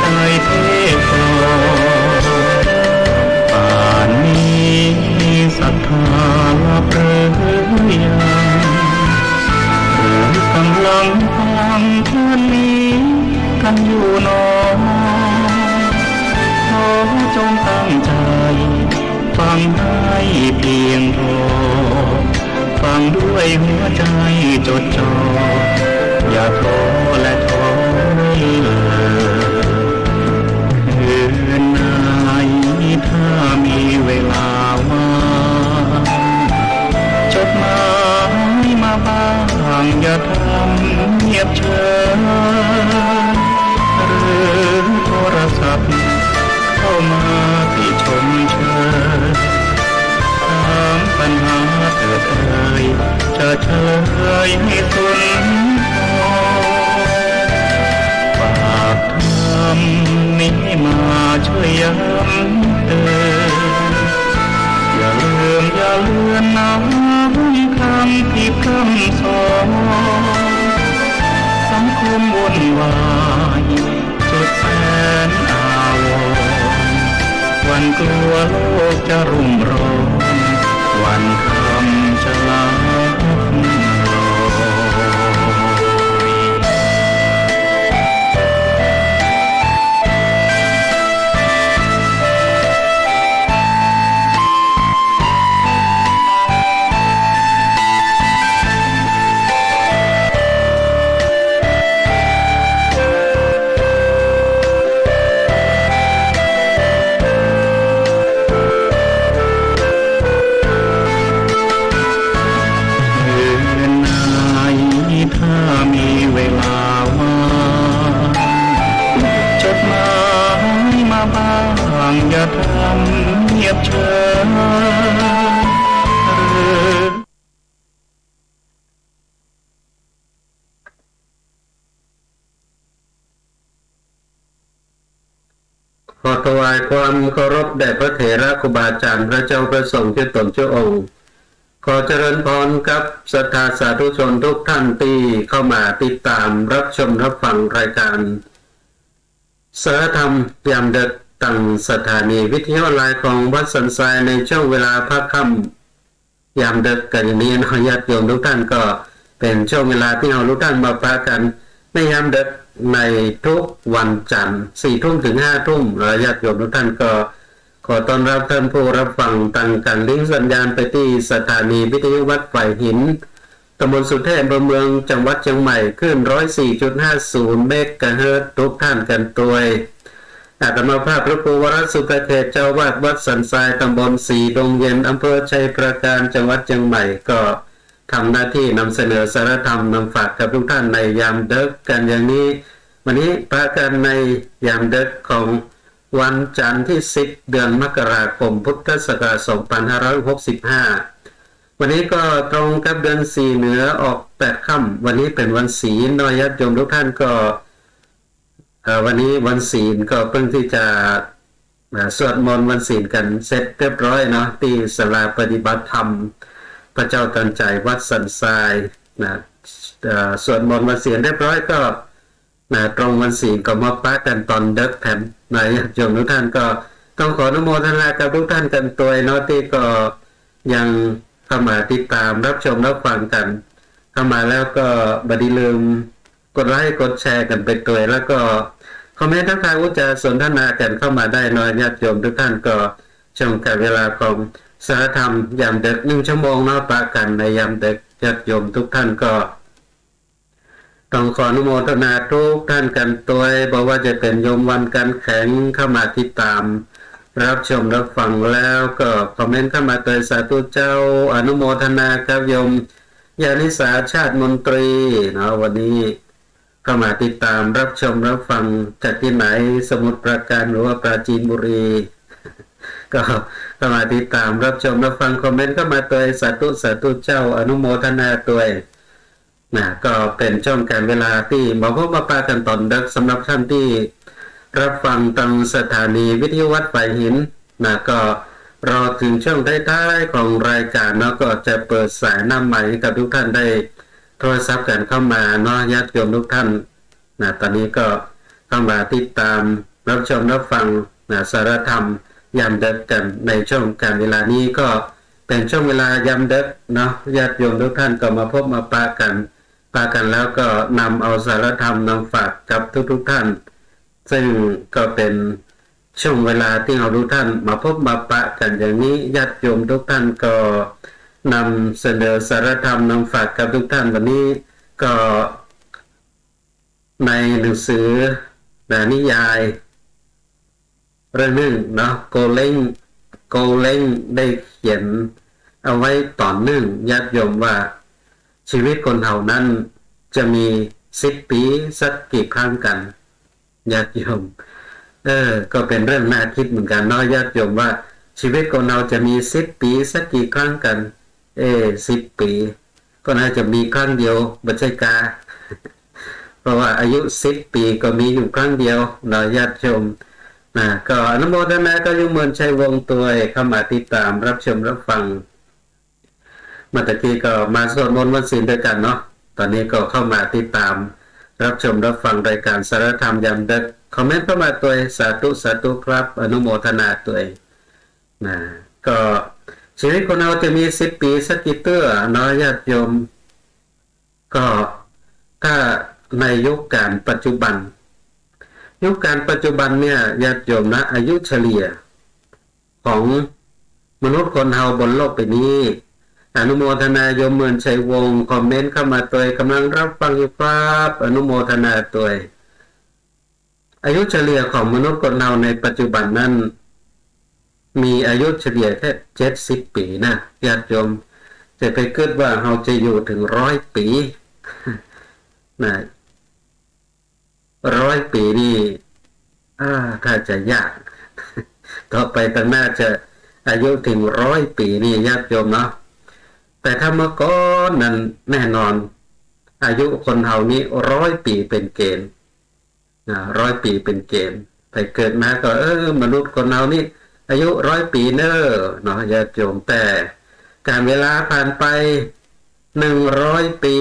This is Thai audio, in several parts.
ใจเทศต่อป่านนี้ศรัทธาลับหรือยังหรือกำลังฟังเพื่อนนี้กันอยู่หนอขอจงตั้งใจฟังให้เพียงพอฟังด้วยหัวใจจดจ่ออย่าท้อและท้อคืนไหนถ้ามีเวลาว่างจดหมายมาบ้างอย่าทำเงียบเฉยหรือโทรศัพท์เข้ามาที่ชมเชยถามปัญหาเกิดเอ่ยจะเฉลยให้สุนทรฝากทำนี้มาช่วยย้ำเตือนอย่าลืมอย่าเลือนน้ำคำที่คำสอนสังคมวุ่นวายสุดแสนอาวรณ์วันกลัวโลกจะรุ่มร้อนวันคำจะลาลอยถ้ามีเวลาว่างจดหมายมาบ้างอย่าทำเงียบเฉยหรือ ขอถวายความเคารพแด่พระเถระครูบาอาจารย์พระเจ้าประสงค์เจ้าตนเจ้าองค์ขอเจริญพรกับศรัทธาสาธุชนทุกท่านที่เข้ามาติดตามรับชมรับฟังรายการสารธรรมยามดึกตั้งสถานีวิทยุออนไลน์ของวัดสันทรายในช่วงเวลาพักค่ำยามดึกกันอย่างนี้นะญาติโยมทุกท่านก็เป็นช่วงเวลาที่เราทุกท่านมาพากันในยามดึกในทุกวันจันทร์4 ทุ่มถึง5 ทุ่มญาติโยมทุกท่านก็ขอต้อนรับท่านผู้รับฟังตั้งกันลิงก์สัญญาณไปที่สถานีวิทยุวัดฝ่ายหินตำบลสุเทพอำเภอเมืองจังหวัดเชียงใหม่ขึ้น 104.50 เมกะเฮิรตซ์ทุกท่านกันตัวอาตมาภาพพระครูวรสุประเขตเจ้าวาดวัดสันทรายตำบลสีดงเย็นอำเภอชัยประการจังหวัดเชียงใหม่ก็ทำหน้าที่นำเสนอสารธรรมนำฝากกับทุกท่านในยามดึกกันอย่างนี้วันนี้พระกันในยามดึกของวันจันทร์ที่10เดือนมกราคมพุทธศักราช2565วันนี้ก็ตรงกับเดือน4เหนือออก8ค่ำวันนี้เป็นวันศีลญาติโยมทุกท่านก็วันนี้วันศีลก็เพิ่งที่จะสวดมนต์วันศีลกันเสร็จเรียบร้อยเนาะที่ศาลาปฏิบัติธรรมพระเจ้าตันใจวัดสันทรายนะสวดมนต์วันศีลเรียบร้อยก็ตรงวันศีลก็มาปะกันตอนดึกแถมนายโยมทุกท่านก็ต้องขออนุโมทนากับทุกท่านกันตัวเนาะที่ก็ยังเข้ามาติดตามรับชมรับฟังกันเข้ามาแล้วก็บัดลืมกดไลค์กดแชร์กันไปตัวแล้วก็คอมเมนต์ทักทายอุจจาสนทนากันเข้ามาได้น้อยญาติโยมทุกท่านก็ช่วงกับเวลาของสารธรรมยามดึก1 ชั่วโมงเนาะปะกันในยามดึกญาติโยมทุกท่านก็ต้องขออนุโมทนาทุกท่านกันตัวบอกว่าจะเป็นโยมวันกันแข็งเข้ามาติดตามรับชมรับฟังแล้วก็คอมเมนต์เข้ามาตัวสาธุเจ้าอนุโมทนากับโยมยานิสาชาติมนตรีเนาะวันนี้เข้ามาติดตามรับชมรับฟังจากที่ไหนสมุทรปราการหรือว่าปราจีนบุรีก็เข้ามาติดตามรับชมรับฟังคอมเมนต์เข้ามาตัวสาธุเจ้าอนุโมทนาตัวก็เป็นช่วงการเวลาที่มาพบมาปากันตอนดึกสำหรับท่านที่รับฟังทางสถานีวิทยุวัดฝ่ายหินก็รอถึงช่วงท้ายๆของรายการก็จะเปิดสายหน้าใหม่ให้กับทุกท่านได้โทรศัพท์กันเข้ามาญาติโยมทุกท่านตอนนี้ก็ เข้ามาติดตามรับชมรับฟังสารธรรมยามดึกกันในช่วงการเวลานี้ก็เป็นช่วงเวลายามดึกเนาะญาติโยมทุกท่านก็มาพบมาปะกันแล้วก็นำเอาสารธรรมนำฝากกับทุกท่านซึ่งก็เป็นช่วงเวลาที่เราทุกท่านมาพบมาปะกันอย่างนี้ญาติโยมทุกท่านก็นำเสนอสารธรรมนำฝากกับทุกท่านวันนี้ก็ในหนังสือนิยายเรื่องหนึ่งเนาะโกเล้งได้เขียนเอาไว้ต่อเนื่องญาติโยมว่าชีวิตคนเรานั้นจะมี10 ปีสักกี่ครั้งกันญาติโยมก็เป็นเรื่องน่าคิดเหมือนกันเนาะญาติโยมว่าชีวิตคนเราจะมี10 ปีสักกี่ครั้งกัน10 ปีก็น่าจะมีครั้งเดียวบัจจัยกา เพราะว่าอายุ10 ปีก็มีอยู่ครั้งเดียวเนาะญาติโยมก็อนุโมทนาก็ยุเมินชัยวงศ์ตัวเข้ามาติดตามรับชมรับฟังเมื่อตะกี้ก็มาสวดมนต์วันศีลด้วยกันเนาะตอนนี้ก็เข้ามาติดตามรับชมรับฟังรายการสารธรรมยามดึกคอมเมนต์เข้ามาตัวสาธุครับอนุโมทนาตัวก็ชีวิตของเราจะมี10 ปีสักกี่เตื้อเนาะญาติโยมก็ถ้าในยุคการปัจจุบันเนี่ยญาติโยมนะอายุเฉลี่ยของมนุษย์คนเฮาบนโลกใบนี้อนุโมทนาโยมเมือนชัยวงศ์คอมเมนต์เข้ามาตัวกำลังรับฟังอยู่ครับอนุโมทนาตัวอายุเฉลี่ยของมนุษย์คนเฮาในปัจจุบันนั้นมีอายุเฉลี่ยแค่70 ปีนะญาติโยมจะไปคิดว่าเฮาจะอยู่ถึง100 ปีนะ100 ปีนี่ถ้าจะยาก ต่อไปตั้งหน้าจะอายุถึง100 ปีนี่ญาติโยมเนาะแต่ถ้าเมื่อก่อนนั้นแน่นอนอายุคนเฮานี้100 ปีเป็นเกณฑ์100 ปีเป็นเกณฑ์ไปเกิดมาก็มนุษย์คนเฮานี่อายุ100 ปีเนอะเนาะญาติโยมแต่การเวลาผ่านไป100 ปี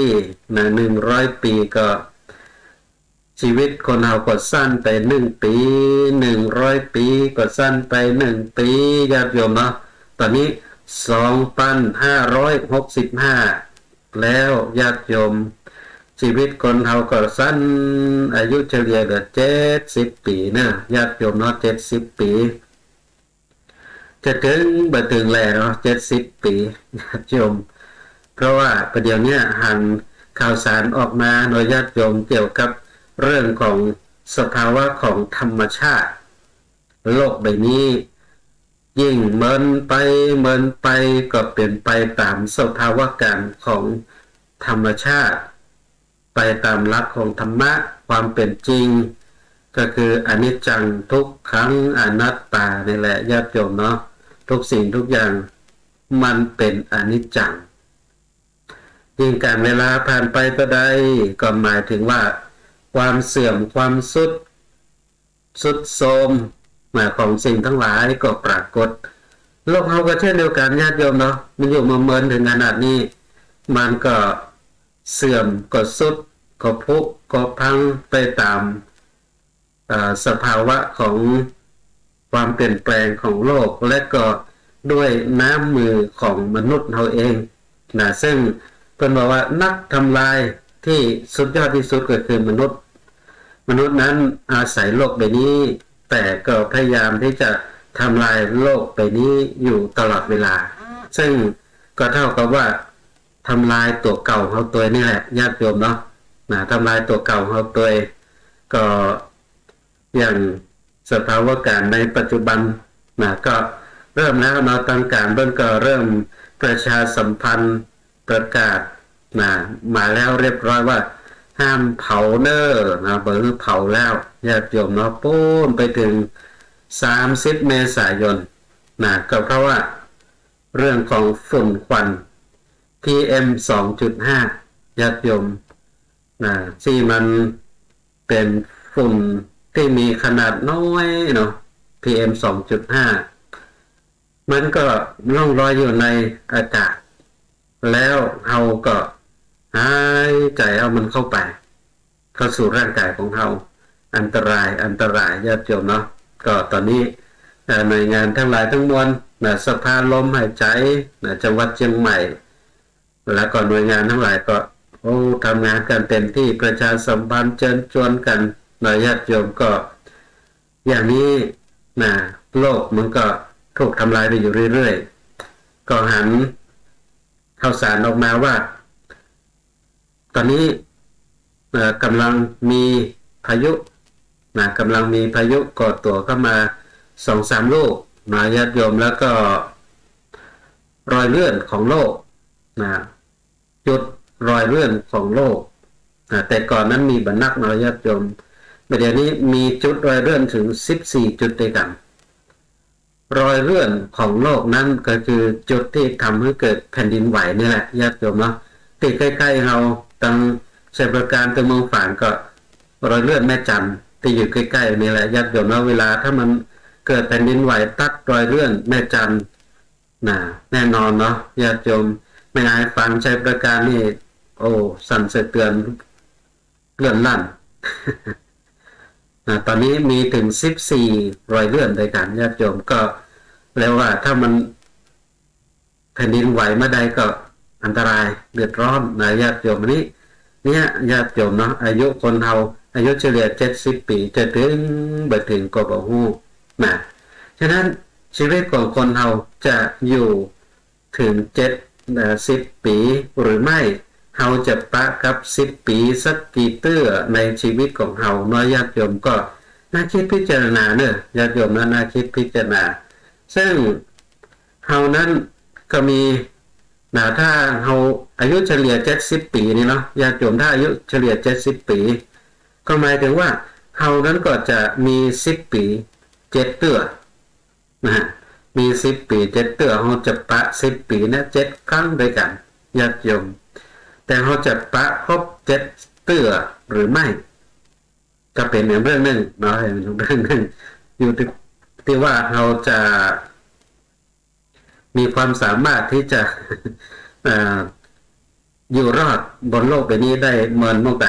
100 ปีก็ชีวิตคนเราก็สั้นไป1 ปี100 ปีก็สั้นไป1 ปีญาติโยมเนาะตอนนี้2565แล้วญาติโยมชีวิตคนเราก็สั้นอายุเฉลี่ยเหลือ70 ปีนะญาติโยมเนาะ70 ปีจะถึงบ่ถึงแล้วเนาะ70 ปีญาติโยมเพราะว่าประเดี๋ยวนี้หันข่าวสารออกมาโดยญาติโยมเกี่ยวกับเรื่องของสภาวะของธรรมชาติโลกใบนี้ยิ่งเมินไปก็เปลี่ยนไปตามสภาวะการของธรรมชาติไปตามหลักของธรรมะความเป็นจริงก็คืออนิจจังทุกขังอนัตตานี่แหละญาติโยมเนาะทุกสิ่งทุกอย่างมันเป็นอนิจจังยิ่งการเวลาผ่านไปก็ได้ก็หมายถึงว่าความเสื่อมความสุดโทรมของสิ่งทั้งหลายก็ปรากฏโลกเราก็เช่นเดียวกันญาติโยมเนาะมันอยู่มาเมินถึงขนาดนี้มันก็เสื่อมก็สุดก็ผุก็พังไปตามสภาวะของความเปลี่ยนแปลงของโลกและก็ด้วยน้ำมือของมนุษย์เราเองซึ่งเป็นบอกว่านักทำลายที่สุดยอดที่สุดก็คือมนุษย์นั้นอาศัยโลกใบนี้แต่ก็พยายามที่จะทำลายโลกใบนี้อยู่ตลอดเวลาซึ่งก็เท่ากับว่าทำลายตัวเก่าเขาตัวนี่แหละญาติโยมเนาะทำลายตัวเก่าเขาตัวก็อย่างสภาวะการในปัจจุบันก็เริ่มแล้วเนาะทางการเบื้องก็เริ่มประชาสัมพันธ์ประกาศมาแล้วเรียบร้อยว่าห้ามเผาเนอเบอร์เผาแล้วญาติโยมเนาะปูนไปถึง30 เมษายนก็เพราะว่าเรื่องของฝุ่นควัน PM 2.5 ญาติโยมที่มันเป็นฝุ่นที่มีขนาดน้อยเนาะ PM 2.5 มันก็ล่องลอยอยู่ในอากาศแล้วเราก็หายใจเอามันเข้าสู่ร่างกายของเรา อันตรายญาติโยมเนาะก็ตอนนี้หน่วยงานทั้งหลายทั้งมวลสภาลมหายใจจังหวัดเชียงใหม่แล้วก็หน่วยงานทั้งหลายก็ทำงานกันเต็มที่ประชาสัมพันธ์เชิญชวนกันญาติโยมก็อย่างนี้โลกมันก็ถูกทำลายไปอยู่เรื่อยๆก็หันข่าวสารออกมาว่าตอนนี้กำลังมีพายุกำลังมีพายุก่อตัวเข้ามา 2-3 ลูกญาติโยมแล้วก็รอยเลื่อนของโลกจุดรอยเลื่อนของโลกแต่ก่อนนั้นมีบรรนักญาติโยมเดี๋ยวนี้มีจุดรอยเลื่อนถึง14จุดด้วยกันรอยเลื่อนของโลกนั้นก็คือจุดที่ทำให้เกิดแผ่นดินไหวนี่แหละญาติโยมเนาะที่ใกล้ๆเราตั้งชัยประการตัวเมืองฝางก็รอยเลื่อนแม่จันที่อยู่ใกล้ๆนี่แหละญาติโยมเนาะเวลาถ้ามันเกิดแผ่นดินไหวตัดรอยเลื่อนแม่จันแน่นอนเนาะญาติโยมไม่นายฟังชัยประการนี่สั่นสะเทือนเลื่อนลั่น ตอนนี้มีถึง14รอยเลื่อนด้วยกันญาติโยมก็แล้วว่าถ้ามันแผ่นดินไหวเมื่อใดก็อันตรายเดือดร้อนญาติโยมนี้เนี่ยญาติโยมเนาะอายุคนเราอายุเฉลี่ย70ปีจะถึงบ่ถึงก็บ่ฮู้ฉะนั้นชีวิตของคนเราจะอยู่ถึง70ปีหรือไม่เราจะปะกับ10ปีสักกี่เตื้อในชีวิตของเราญาติโยมก็น่าคิดพิจารณาญาติโยมน่าคิดพิจารณาซึ่งเรานั้นก็มีถ้าเราอายุเฉลี่ย70ปีนี่เนาะญาติโยมถ้าอายุเฉลี่ย70ปีก็หมายถึงว่าเรานั้นก็จะมี10ปี7เตื้อมี10ปี7เตื้อเราจะปะ10ปีนะ7ครั้งด้วยกันญาติโยมแต่เราจะปะครบ7เตื้อหรือไม่ก็เป็นเรื่องหนึ่งเนาะเรื่องหนึ่งอยู่ที่ว่าเราจะมีความสามารถที่จะอยู่รอดบนโลกใบนี้ได้เหมือนเมื่อใด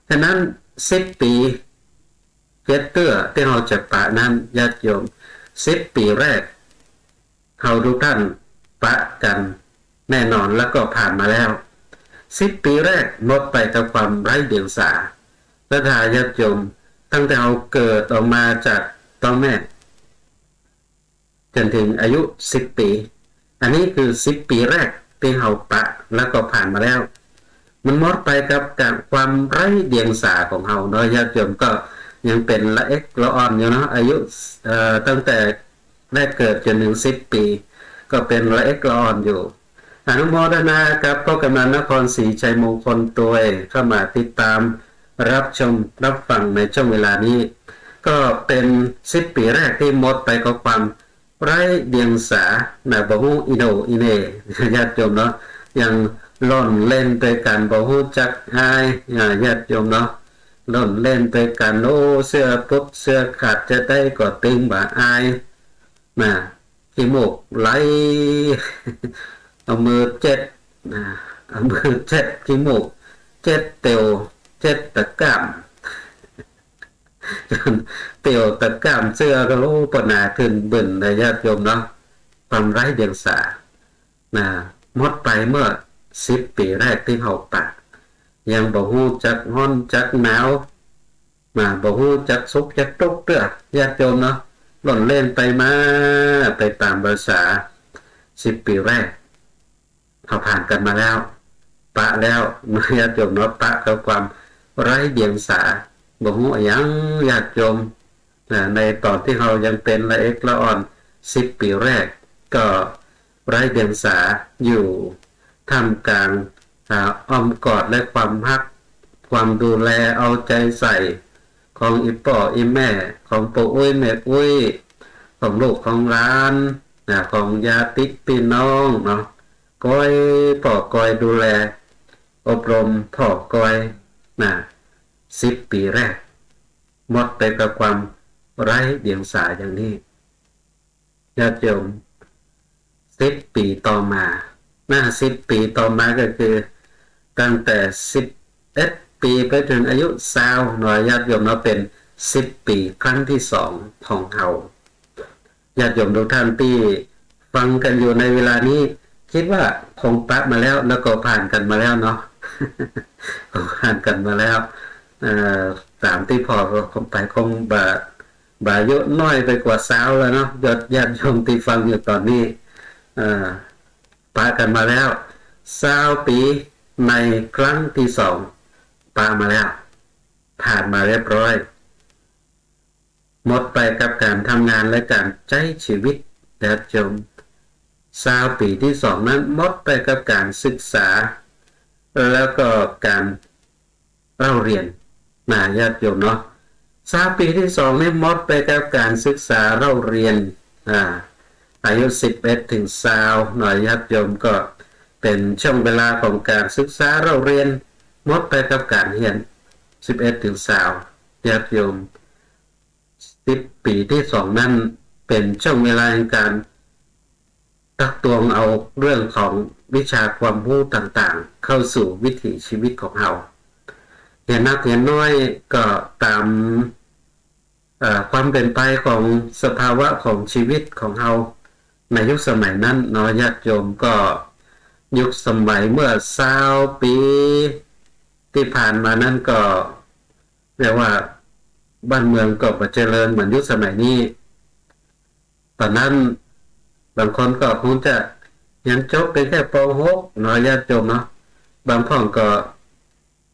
ฉะนั้น10ปี7เตื้อที่เราจะปะนั้นญาติโยม10ปีแรกเราทุกท่านปะกันแน่นอนแล้วก็ผ่านมาแล้ว10ปีแรกหมดไปกับความไร้เดียงสาและทายาทโยมตั้งแต่เราเกิดออกมาจากท้องแม่จนถึงอายุ10ปีอันนี้คือ10ปีแรกที่เราปะแล้วก็ผ่านมาแล้วมันหมดไปกับการความไร้เดียงสาของเราญาติโยมก็ยังเป็นละเอ็กละอ่อนอยู่เนาะอายุตั้งแต่แรกเกิดจนถึง10ปีก็เป็นละเอ็กละอ่อนอยู่อนุโมทนากับพ่อกำนันนครศรีชัยมงคลตัวเข้ามาติดตามรับชมรับฟังในช่วงเวลานี้ก็เป็น10ปีแรกที่หมดไปกับความไร้เดียงสาบ่ฮู้อีโนอีเนญาติโยมเนาะยังล่อนเล่นด้วยกันบ่ฮู้จักอายญาติโยมเนาะล่อนเล่นด้วยกันเสื้อปุ๊บเสื้อขาดจะได้ก็ตึงบ่อายขี้มูกไหลเอามือเอามือขี้มูกเตียวตะก้ามเตียวตะก้ามเสื้อก็ปนาขึ้นบึนญาติโยมเนาะความไร้เดียงสาหมดไปเมื่อ10ปีแรกที่เขาปะยังบ่ฮู้จักร้อนจักหนาวบ่ฮู้จักสุขจักทุกข์เด้อญาติโยมเนาะหล่นเล่นไปมาไปตามภาษา10ปีแรกเขาผ่านกันมาแล้วปะแล้วญาติโยมเนาะปะกับความไร้เดียงสาบ่ฮู้หยังญาติโยมในตอนที่เรายังเป็นละเอ็กละอ่อน10ปีแรกก็ไร้เดียงสาอยู่ท่ามกลางอ้อมกอดและความฮักความดูแลเอาใจใส่ของอีป่ออีแม่ของปู่อุ้ยแม่อุ้ยของลูกของร้านของญาติพี่น้องเนาะก้อยพ่อก้อยดูแลอบรมพ่อก้อย10ปีแรกหมดไปกับความไร้เดียงสาอย่างนี้ญาติโยม10ปีต่อมา10ปีต่อมาก็คือตั้งแต่11ปี ปีไปถึงอายุ20หน่อยญาติโยมเนาะเป็น10 ปีครั้งที่2ของเฮาญาติโยมทุกท่านที่ฟังกันอยู่ในเวลานี้คิดว่าคงปะมาแล้วก็ผ่านกันมาแล้วเนาะ ผ่านกันมาแล้วตามที่พอก็คงไปคงบายุน้อยไปกว่า20แล้วเนาะญาติโยมที่ฟังอยู่ตอนนี้ปะกันมาแล้ว20 ปีในครั้งที่2ปะมาแล้วผ่านมาเรียบร้อยหมดไปกับการทำงานและการใช้ชีวิตญาติโยม20 ปีที่2นั้นหมดไปกับการศึกษาแล้วก็การเล่าเรียนญาติโยมเนาะ20 ปีที่2นี่หมดไปกับการศึกษาเล่าเรียนอายุ11 ถึง 20หน่อยญาติโยมก็เป็นช่วงเวลาของการศึกษาเล่าเรียนหมดไปกับการเรียน11 ถึง 20ญาติโยม10 ปีที่2นั้นเป็นช่วงเวลาในการตักตวงเอาเรื่องของวิชาความรู้ต่างๆเข้าสู่วิถีชีวิตของเราเห็นนักเห็นน้อยก็ตามความเป็นไปของสภาวะของชีวิตของเราในยุคสมัยนั้นเนาะญาติโยมก็ยุคสมัยเมื่อ20 ปีที่ผ่านมานั้นก็เรียกว่าบ้านเมืองก็เจริญเหมือนยุคสมัยนี้ตอนนั้นบางคนก็คงจะเรียนจบเป็นแค่ป .6 เนาะญาติโยมเนาะบางคนก็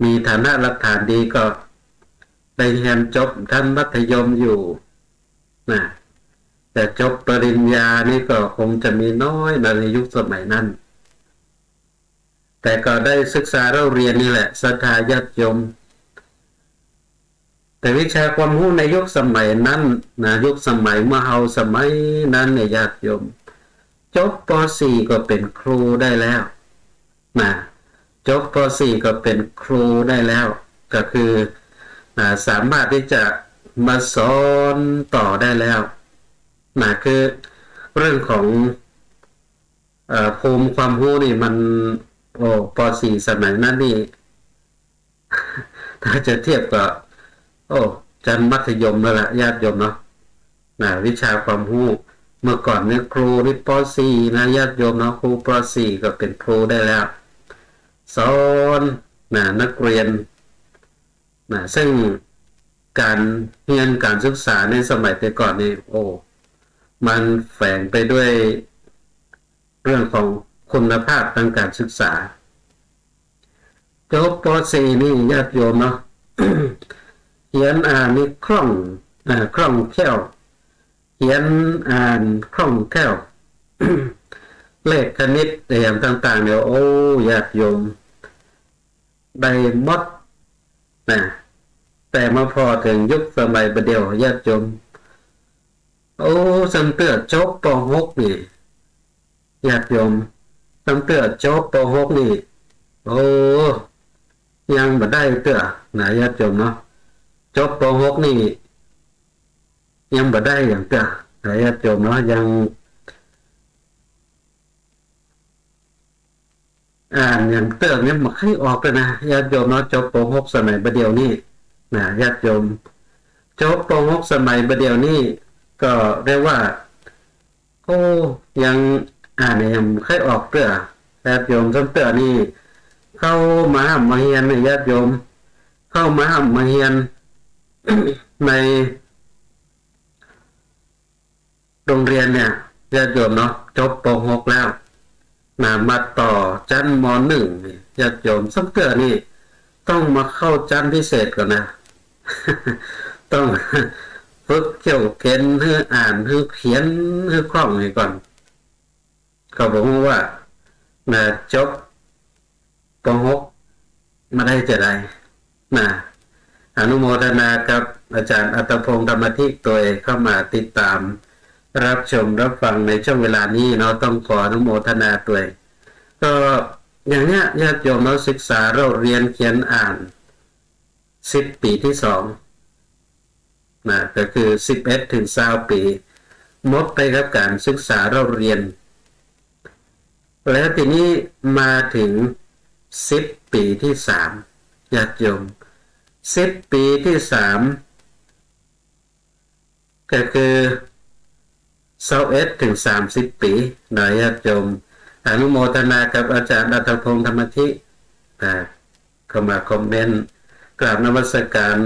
มีฐานะหลักฐานดีก็ได้เรียนจบชั้นมัธยมอยู่แต่จบปริญญานี่ก็คงจะมีน้อยในยุคสมัยนั้นแต่ก็ได้ศึกษาเราเรียนนี่แหละศรัทธาญาติโยมแต่วิชาความรู้ในยุคสมัยนั้นยุคสมัยเมื่อเฮาสมัยนั้นเนี่ยญาติโยมจบป .4 ก็เป็นครูได้แล้วจบป .4 ก็เป็นครูได้แล้วก็คือสามารถที่จะมาสอนต่อได้แล้วคือเรื่องของภูมิความรู้นี่มันป .4 สมัยนั้นนี่ ถ้าจะเทียบกับชั้นมัธยมแล้วล่ะญาติโยมเนาะวิชาความรู้เมื่อก่อนเนี่ยครูนี่ป .4 ญาติโยมเนาะครูป .4 ก็เป็นครูได้แล้วสอนนักเรียนซึ่งการเรียนการศึกษาในสมัยแต่ก่อนนี่มันแฝงไปด้วยเรื่องของคุณภาพทางการศึกษาจบป .4 นี่ญาติโยมเนาะ เขียนอ่านนี่คล่องแคล่วเขียนอ่านคล่องแคล่ว เลขคณิตอย่างต่างๆเนี่ยญาติโยมได้หมดแต่มาพอถึงยุคสมัยประเดี๋ยวญาติโยมสังเตือจบป .6 นี่ญาติโยมสังเตือจบป .6 นี่ยังบ่ได้เตือญาติโยมเนาะจบป .6 นี่ยังบ่ได้อย่างเตือญาติโยมเนาะยังอย่างเตือเนี่ยมันให้ออกเลยนะญาติโยมเนาะจบป .6 สมัยประเดี๋ยวนี้ญาติโยมจบป .6 สมัยประเดี๋ยวนี้ก็เรียกว่ายังยังให้ออกเตือญาติโยมสังเตือนี่เข้ามาเรียนญาติโยมเข้ามาเรียน ในโรงเรียนเนี่ยญาติโยมเนาะจบป .6 แล้วมาต่อชั้นม .1 ญาติโยมสังเกตนี่ต้องมาเข้าชั้นพิเศษก่อนนะ ต้องฝึกเขียนเขียนให้อ่านให้เขียนให้คล่องให้ก่อนเขาบอกว่าจบป .6 มาได้จะได้อนุโมทนากับอาจารย์อัตพงศ์ธรรมทิกตัวเองเข้ามาติดตามรับชมรับฟังในช่วงเวลานี้เนาะต้องขออนุโมทนาตัวเองก็อย่างเนี้ยญาติโยมเราศึกษาเราเรียนเขียนอ่าน10 ปีที่2ก็คือ11 ถึง 20 ปีหมดไปกับการศึกษาเราเรียนแล้วทีนี้มาถึง10 ปีที่3ญาติโยม 10 ปีที่3ก็คือ21 ถึง 30 ปีนะญาติโยมอนุโมทนากับอาจารย์อัตพงษ์ธรรมธิเข้ามาคอมเมนต์กราบนมัสการ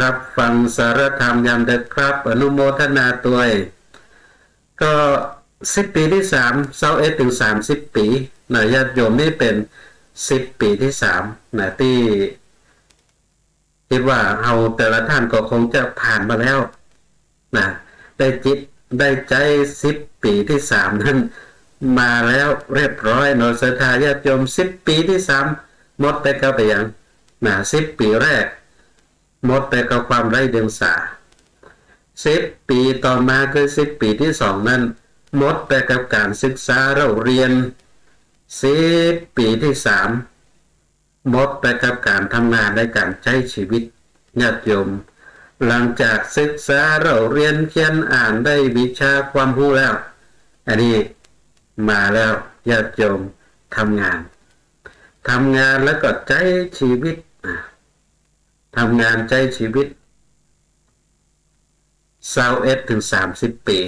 รับฟังสารธรรมยามดึกครับอนุโมทนาตัวก็10 ปีที่3 21 ถึง 30 ปีนะญาติโยมนี่เป็น10 ปีที่3นะที่คิดว่าเราแต่ละท่านก็คงจะผ่านมาแล้วนะได้จิตได้ใจ10 ปีที่3นั้นมาแล้วเรียบร้อยเนาะศรัทธาญาติโยม10 ปีที่3หมดไปกับอย่างนะ10 ปีแรกหมดไปกับความไร้เดียงสา10 ปีต่อมาคือ10 ปีที่2นั้นหมดไปกับการศึกษาเราเรียน10 ปีที่3หมดไปกับการทำงานและการใช้ชีวิตญาติโยมหลังจากศึกษาเราเรียนเขียนอ่านได้วิชาความรู้แล้วอันนี้มาแล้วญาติโยมทำงานแล้วก็ใช้ชีวิตทำงานใช้ชีวิต21 ถึง 30 ปี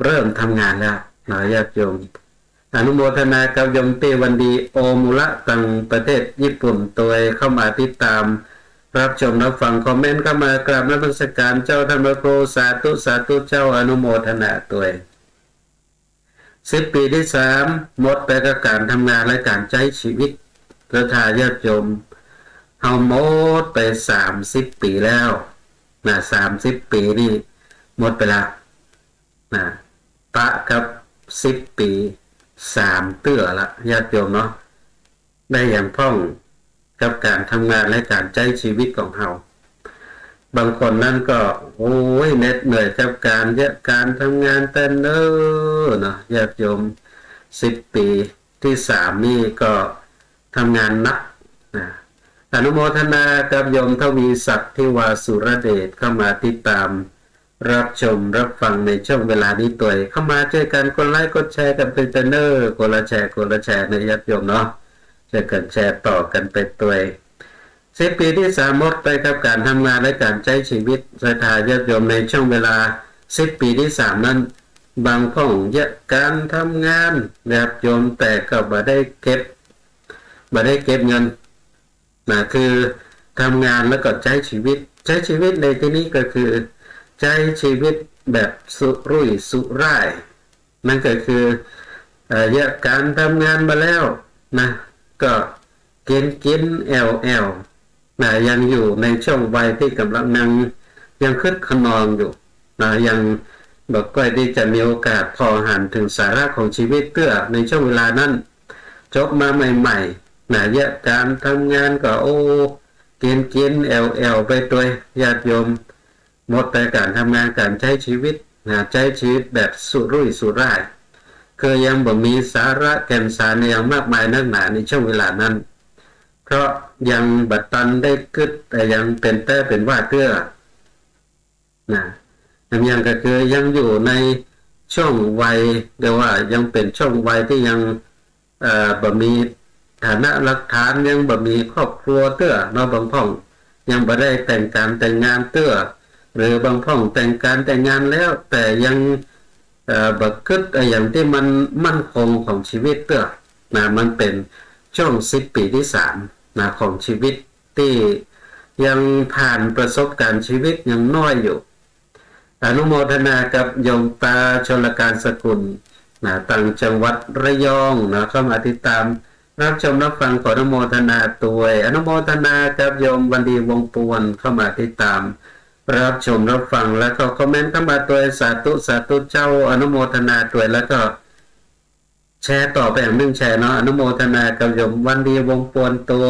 เริ่มทำงานแล้วนะญาติโยมอนุโมทนากับโยมเตวันดีโอมุระตังประเทศญี่ปุ่นตัวเข้ามาติดตามรับชมรับฟังคอมเมนต์เข้ามากราบนมัสการเจ้าธรรมโกสาธุสาธุเจ้าอนุโมทนาตัว10 ปีที่3หมดไปกับการทำงานและการใช้ชีวิตศรัทธาญาติโยมเอาหมดไป30 ปีแล้วนะ30 ปีนี่หมดไปแล้วนะปะกับ10 ปี3เตื้อละญาติโยมเนาะได้อย่างพ่องกับการทำงานและการใช้ชีวิตของเราบางคนนั่นก็โอ้ยเหน็ดเหนื่อยกับการทำงานแต่เนิ่นเนาะญาติโยม10 ปีที่3นี่ก็ทำงานหนักนะอนุโมทนากับโยมทวีศักดิ์ที่วาสุรเดชเข้ามาติดตามรับชมรับฟังในช่วงเวลานี้ตัวเข้ามาเจอกันกดไลค์กดแชร์กันเป็นเนอร์คนละแชร์ในญาติโยมเนาะจะกันแชร์ต่อกันไปตัว10 ปีที่3หมดไปกับการทำงานและการใช้ชีวิตศรัทธาญาติโยมในช่วงเวลา10 ปีที่3นั้นบางข้องการทำงานญาติโยมแต่ก็บ่ได้เก็บเงินนะคือทำงานแล้วก็ใช้ชีวิตในที่นี้ก็คือใช้ชีวิตแบบสุรุ่ยสุร่ายนั่นก็คือการทำงานมาแล้วนะก็กินแอลนะยังอยู่ในช่วงวัยที่กำลังยังคึกขนองอยู่นะยังบอกก้อยที่จะมีโอกาสพอหันถึงสาระของชีวิตเพื่อในช่วงเวลานั้นจบมาใหม่ๆนะการทำงานก็กินแอลไปตัวญาติโยมหมดไปการทำงานการใช้ชีวิตนะใช้ชีวิตแบบสุรุ่ยสุร่ายคือยังบ่มีสาระแก่นสารอย่างมากมายนักหนาในช่วงเวลานั้นเพราะยังบัดตันได้กึดแต่ยังเป็นว่าเกื้อนะยังก็คือยังอยู่ในช่วงวัยเรียกว่ายังเป็นช่วงวัยที่ยังบ่มีฐานะหลักฐานยังบ่มีครอบครัวเตื้อเนาะบางพ่องยังบ่ได้แต่งงานเตื้อหรือบางพ่องแต่งงานแล้วแต่ยังบักกึดอย่างที่มันมั่นคงของชีวิตเตื้อนะมันเป็นช่วง10 ปีที่3นะของชีวิตที่ยังผ่านประสบการณ์ชีวิตยังน้อยอยู่อนุโมทนากับโยมตาชลการสกุลนะต่างจังหวัดระยองนะเข้ามาติดตามรับชมรับฟังขออนุโมทนาตัวอนุโมทนากับโยมวันดีวงปวนเข้ามาติดตามรับชมรับฟังแล้วก็คอมเมนต์เข้ามาตัวสาธุเจ้าอนุโมทนาตัวแล้วก็แชร์ต่อไปอย่างนึงแชร์เนาะอนุโมทนากับโยมวันดีวงปวนตัว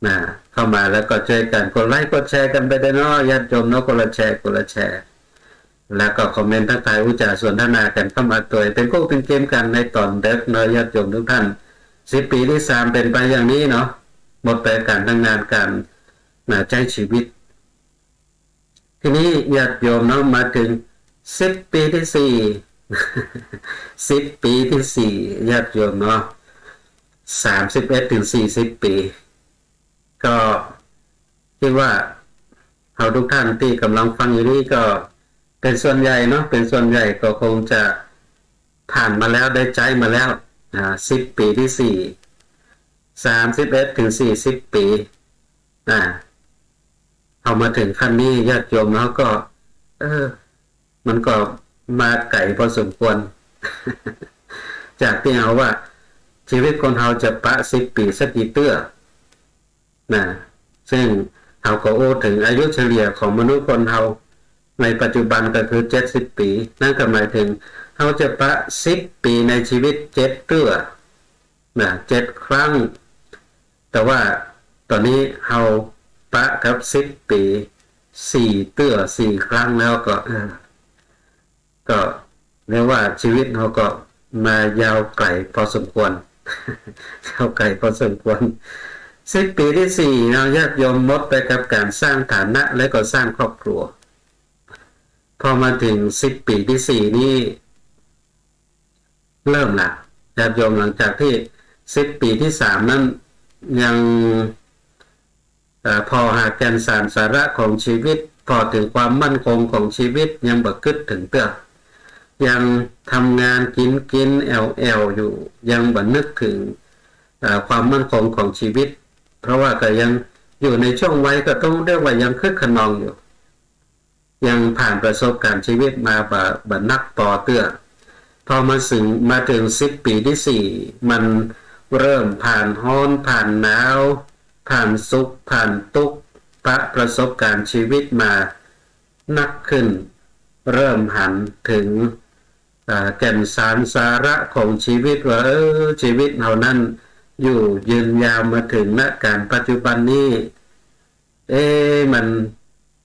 นะเข้ามาแล้วก็ช่วยกันกดไลค์กดแชร์กันไปได้เนาะญาติโยมเนาะคนละแชร์แล้วก็คอมเมนต์ทักทายอุจาสนทนากันเข้ามาตัวเป็นโก้เป็นเกมกันในตอนเด็กเนาะญาติโยมทุกท่าน10 ปีที่3เป็นไปอย่างนี้เนาะหมดไปการทำงานการใช้ชีวิตทีนี้ญาติโยมเนาะมาถึง10 ปีที่10 ปีที่4ญาติโยมเนาะ31 ถึง 40 ปีก็ คิดว่าเราทุกท่านที่กำลังฟังอยู่นี่ก็เป็นส่วนใหญ่เนาะเป็นส่วนใหญ่ก็คงจะผ่านมาแล้วได้ใจมาแล้ว10 ปีที่31 ถึง 40 ปีเอามาถึงขั้นนี้ญาติโยมแล้วก็มันก็มาไกลพอสมควร จากที่เอาว่าชีวิตคนเราจะปะ10 ปีสักกี่เตื้อซึ่งเราก็โอ้ถึงอายุเฉลี่ยของมนุษย์คนเราในปัจจุบันก็คือ70 ปีนั่นก็หมายถึงเราจะปะ10 ปีในชีวิต7 เตื้อ7 ครั้งแต่ว่าตอนนี้เราปะกับ10 ปี4 เตื้อ4 ครั้งแล้วก็เรียกว่าชีวิตเราก็มายาวไกลพอสมควร ยาวไกลพอสมควร10 ปีที่4เราญาติโยมหมดไปกับการสร้างฐานะและก็สร้างครอบครัวพอมาถึง10 ปีที่4นี่เริ่มละญาติโยมหลังจากที่10 ปีที่3นั้นยังพอหาแกนสาระของชีวิตพอถึงความมั่นคงของชีวิตยังบ่กึดถึงเตื้อยังทำงานกินแอลอยู่ยังบ่นึกถึงความมั่นคงของชีวิตเพราะว่าก็ยังอยู่ในช่วงวัยก็ต้องเรียกว่ายังคึกขนองอยู่ยังผ่านประสบการณ์ชีวิตมาบ่นักปอเตื้อพอมาถึง10 ปีที่4มันเริ่มผ่านร้อนผ่านหนาวผ่านสุขผ่านทุกข์ประสบการณ์ชีวิตมานักขึ้นเริ่มหันถึงแก่นสาระของชีวิตว่าชีวิตเรานั้นอยู่ยืนยาวมาถึงณการปัจจุบันนี้มัน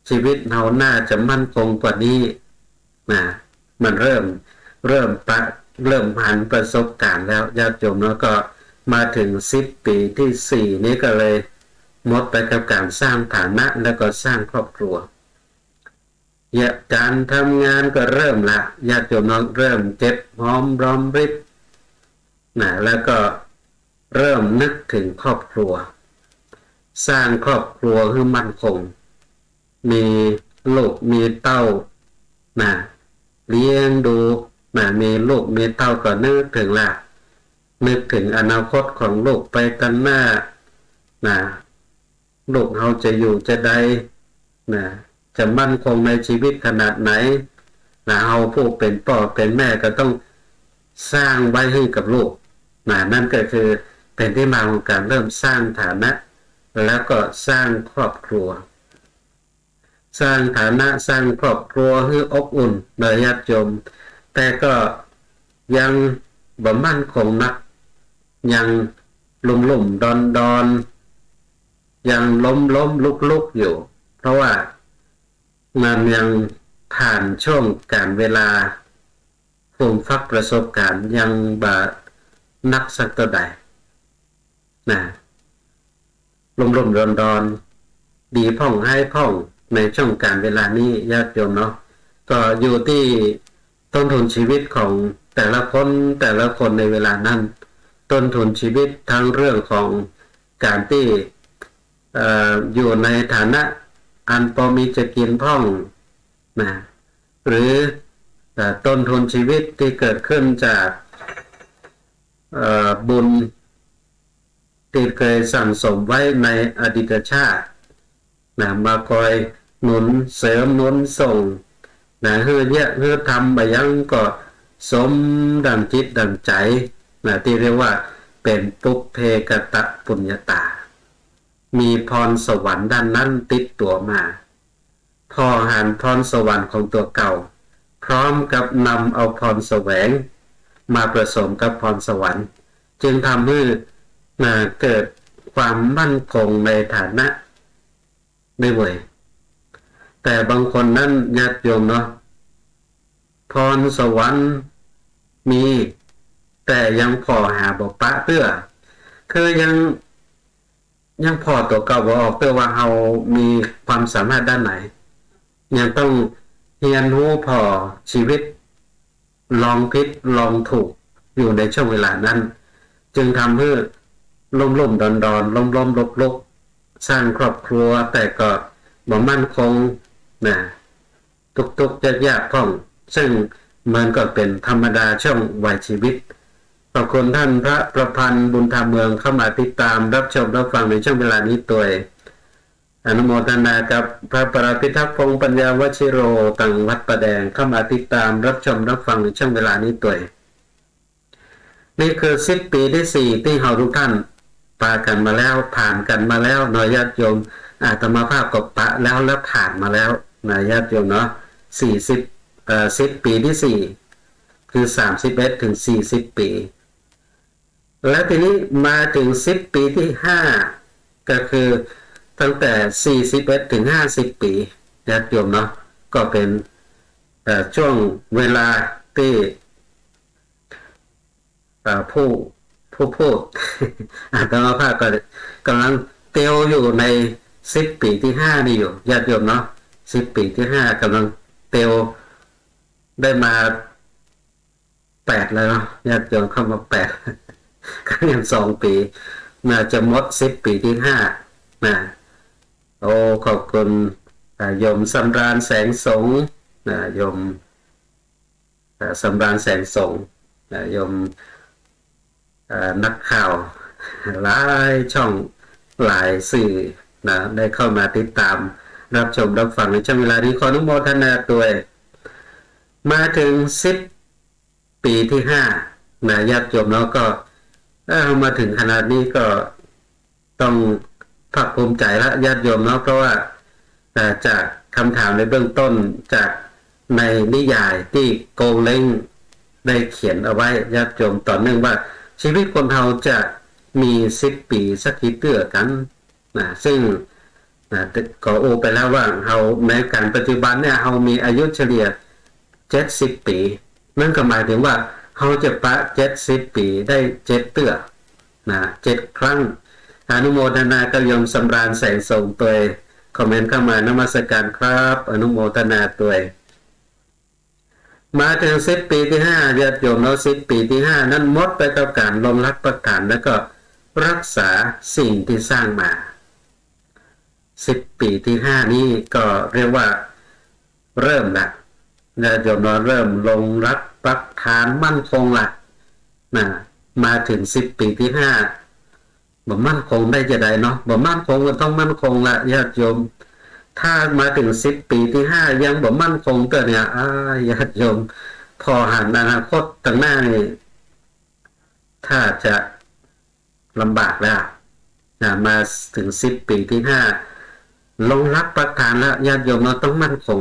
ชีวิตเราน่าจะมั่นคงกว่านี้มันเริ่มหันประสบการณ์แล้วญาติโยมแล้วก็มาถึง10 ปีที่4นี้ก็เลยหมดไปกับการสร้างฐานะแล้วก็สร้างครอบครัวการทำงานก็เริ่มละญาติโยมเริ่มเจ็บหอมรอมริบแล้วก็เริ่มนึกถึงครอบครัวสร้างครอบครัวให้มั่นคงมีลูกมีเต้าเลี้ยงดูมีลูกมีเต้าก็นึกถึงละนึกถึงอนาคตของลูกไปกันหน้าลูกเราจะอยู่จะได้จะมั่นคงในชีวิตขนาดไหนเราผู้เป็นพ่อเป็นแม่ก็ต้องสร้างไว้ให้กับลูกนั่นก็คือเป็นที่มาของการเริ่มสร้างฐานะแล้วก็สร้างครอบครัวสร้างฐานะสร้างครอบครัวให้อบอุ่นโดยญาติโยมแต่ก็ยังบ่มั่นคงนักยังลุ่มดอนยังล้มลุกอยู่เพราะว่ามันยังผ่านช่วงการเวลาฟูมฟักประสบการณ์ยังบ่นักสักตัวใดลุ่มดอนดีพ่องให้พ่องในช่วงการเวลานี้ญาติโยมเนาะก็อยู่ที่ต้นทุนชีวิตของแต่ละคนในเวลานั้นต้นทุนชีวิตทั้งเรื่องของการที่อยู่ในฐานะอันพอมีจะกินพ่องหรือต้นทุนชีวิตที่เกิดขึ้นจากบุญที่เคยสั่งสมไว้ในอดีตชาติมาคอยหนุนเสริมหนุนส่งเฮือทำไปยังก็สมดังจิตดังใจที่เรียกว่าเป็นปุพเพกตปุญญาตามีพรสวรรค์ด้านนั้นติดตัวมาพอหารพรสวรรค์ของตัวเก่าพร้อมกับนำเอาพรแสวงมาผสมกับพรสวรรค์จึงทำให้เกิดความมั่นคงในฐานะได้เว้ยแต่บางคนนั้นญาติโยมเนาะพรสวรรค์มีแต่ยังพอหาบ่ปะเตื้อคือยังพอตัวเก่าบ่ออกเตื้อว่าเรามีความสามารถด้านไหนยังต้องเรียนรู้พอชีวิตลองผิดลองถูกอยู่ในช่วงเวลานั้นจึงทำให้ล่มดอนล้มลุก สร้างครอบครัวแต่ก็บ่มั่นคงนะทุกๆยากๆพ้องซึ่งมันก็เป็นธรรมดาช่วงวัยชีวิตขอบคุณท่านพระประพันธ์บุญธรรมเมืองเข้ามาติดตามรับชมรับฟังในช่วงเวลานี้ตัวอนุโมทนากับพระปราพิทักษ์พงษ์ปัญญาวชิโรตังวัดประแดงเข้ามาติดตามรับชมรับฟังในช่วงเวลานี้ตัวนี่คือ10 ปีที่4ที่เราทุกท่านปากันมาแล้วผ่านกันมาแล้วหน่อยญาติโยมอาตมาภาพกับปะแล้วผ่านมาแล้วนะญาติโยมเนาะ10 ปีที่4คือ31ถึง40 ปีแล้วทีนี้มาถึง10 ปีที่5ก็คือตั้งแต่41ถึง50 ปีญาติโยมเนาะก็เป็นช่วงเวลาที่ผู้พูด อาตมาภาพก็กำลังเตียวอยู่ใน10 ปีที่5นี่อยู่ญาติโยมเนาะ10 ปีที่5กำลังเตียวได้มา8แล้วเนาะญาติโยมเข้ามา8ก็ยัง2 ปีน่าจะหมด10 ปีที่5นะโอ้ขอบคุณโยมสำราญแสงสงนะโยมสำราญแสงสงนะโยมนักข่าวหลายช่องหลายสื่อนะได้เข้ามาติดตามรับชมรับฟังในช่วงเวลานี้ขออนุโมทนาด้วยมาถึง10 ปีที่5นะญาติโยมเนาะก็มาถึงขนาดนี้ก็ต้องภาคภูมิใจละญาติโยมเนาะเพราะว่าจากคำถามในเบื้องต้นจากในนิยายที่โกเล้งได้เขียนเอาไว้ญาติโยมต่อเนื่องว่าชีวิตคนเราจะมี10 ปีสักทีเตื้อกันนะซึ่งก็โอไปแล้วว่าเราในการปัจจุบันเนี่ยเรามีอายุเฉลี่ย70 ปีนั่นก็หมายถึงว่าเราจะปะ70 ปีได้7 เตื้อนะ7 ครั้งอนุโมทนากับโยมสำราญแสงส่งตัวคอมเมนต์เข้ามานมัสการครับอนุโมทนาตัวมาถึง10 ปีที่5ญาติโยมเนาะ10 ปีที่5นั้นหมดไปกับการลงรักประกันแล้วก็รักษาสิ่งที่สร้างมา10 ปีที่5นี้ก็เรียกว่าเริ่มละญาติโยมเนาะเริ่มลงรักปักฐานมั่นคงละนะมาถึง10 ปีที่5บ่มั่นคงได้จะได้เนาะบ่มั่นคงก็ต้องมั่นคงละญาติโยมถ้ามาถึง10 ปีที่5ยังบ่มั่นคงก็เนี่ยญาติโยมพอหันอนาคตต่างหน้านี่ถ้าจะลำบากแล้วมาถึง10 ปีที่5ลงรักประทานแล้วญาติโยมเราต้องมั่นคง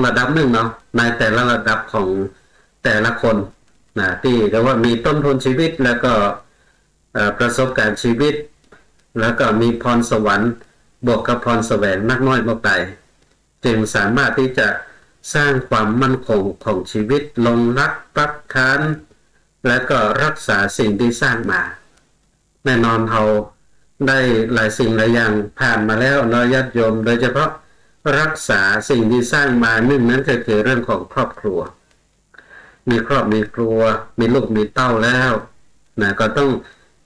ระดับหนึ่งเนาะในแต่ละระดับของแต่ละคนนะที่เรียกว่ามีต้นทุนชีวิตแล้วก็ประสบการณ์ชีวิตแล้วก็มีพรสวรรค์บวกกับพรแสวงนักน้อยบ่ไกลจึงสามารถที่จะสร้างความมั่นคงของชีวิตลงรักปักฐานและก็รักษาสิ่งที่สร้างมาแน่นอนเราได้หลายสิ่งหลายอย่างผ่านมาแล้วเนาะญาติโยมโดยเฉพาะรักษาสิ่งที่สร้างมาหนึ่งนั้นก็คือเรื่องของครอบครัวมีครอบมีครัวมีลูกมีเต้าแล้วนะก็ต้อง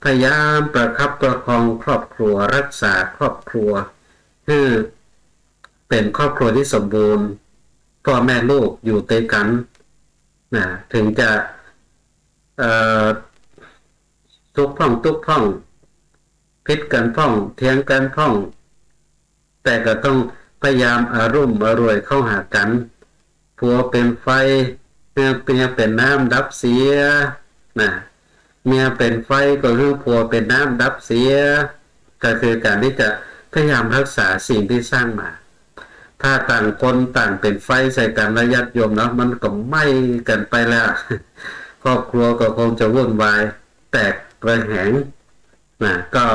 พยายามประคับประคองครอบครัวรักษาครอบครัวให้เป็นครอบครัวที่สมบูรณ์พ่อแม่ลูกอยู่ด้วยกันนะถึงจะทุกข์พ่องพิษกันพ่องเถียงกันพ่องแต่ก็ต้องพยายามอารมณ์อร่วยเข้าหากันผัวเป็นไฟเมียเป็นน้ำดับเสียนะเมียเป็นไฟก็เรื่องผัวเป็นน้ำดับเสียก็คือการที่จะพยายามรักษาสิ่งที่สร้างมาถ้าต่างคนต่างเป็นไฟใส่กันระยัดโยมเนาะมันก็ไหม้กันไปแล้วครอบครัวก็คงจะวุ่นวายแตกระแหงนะก็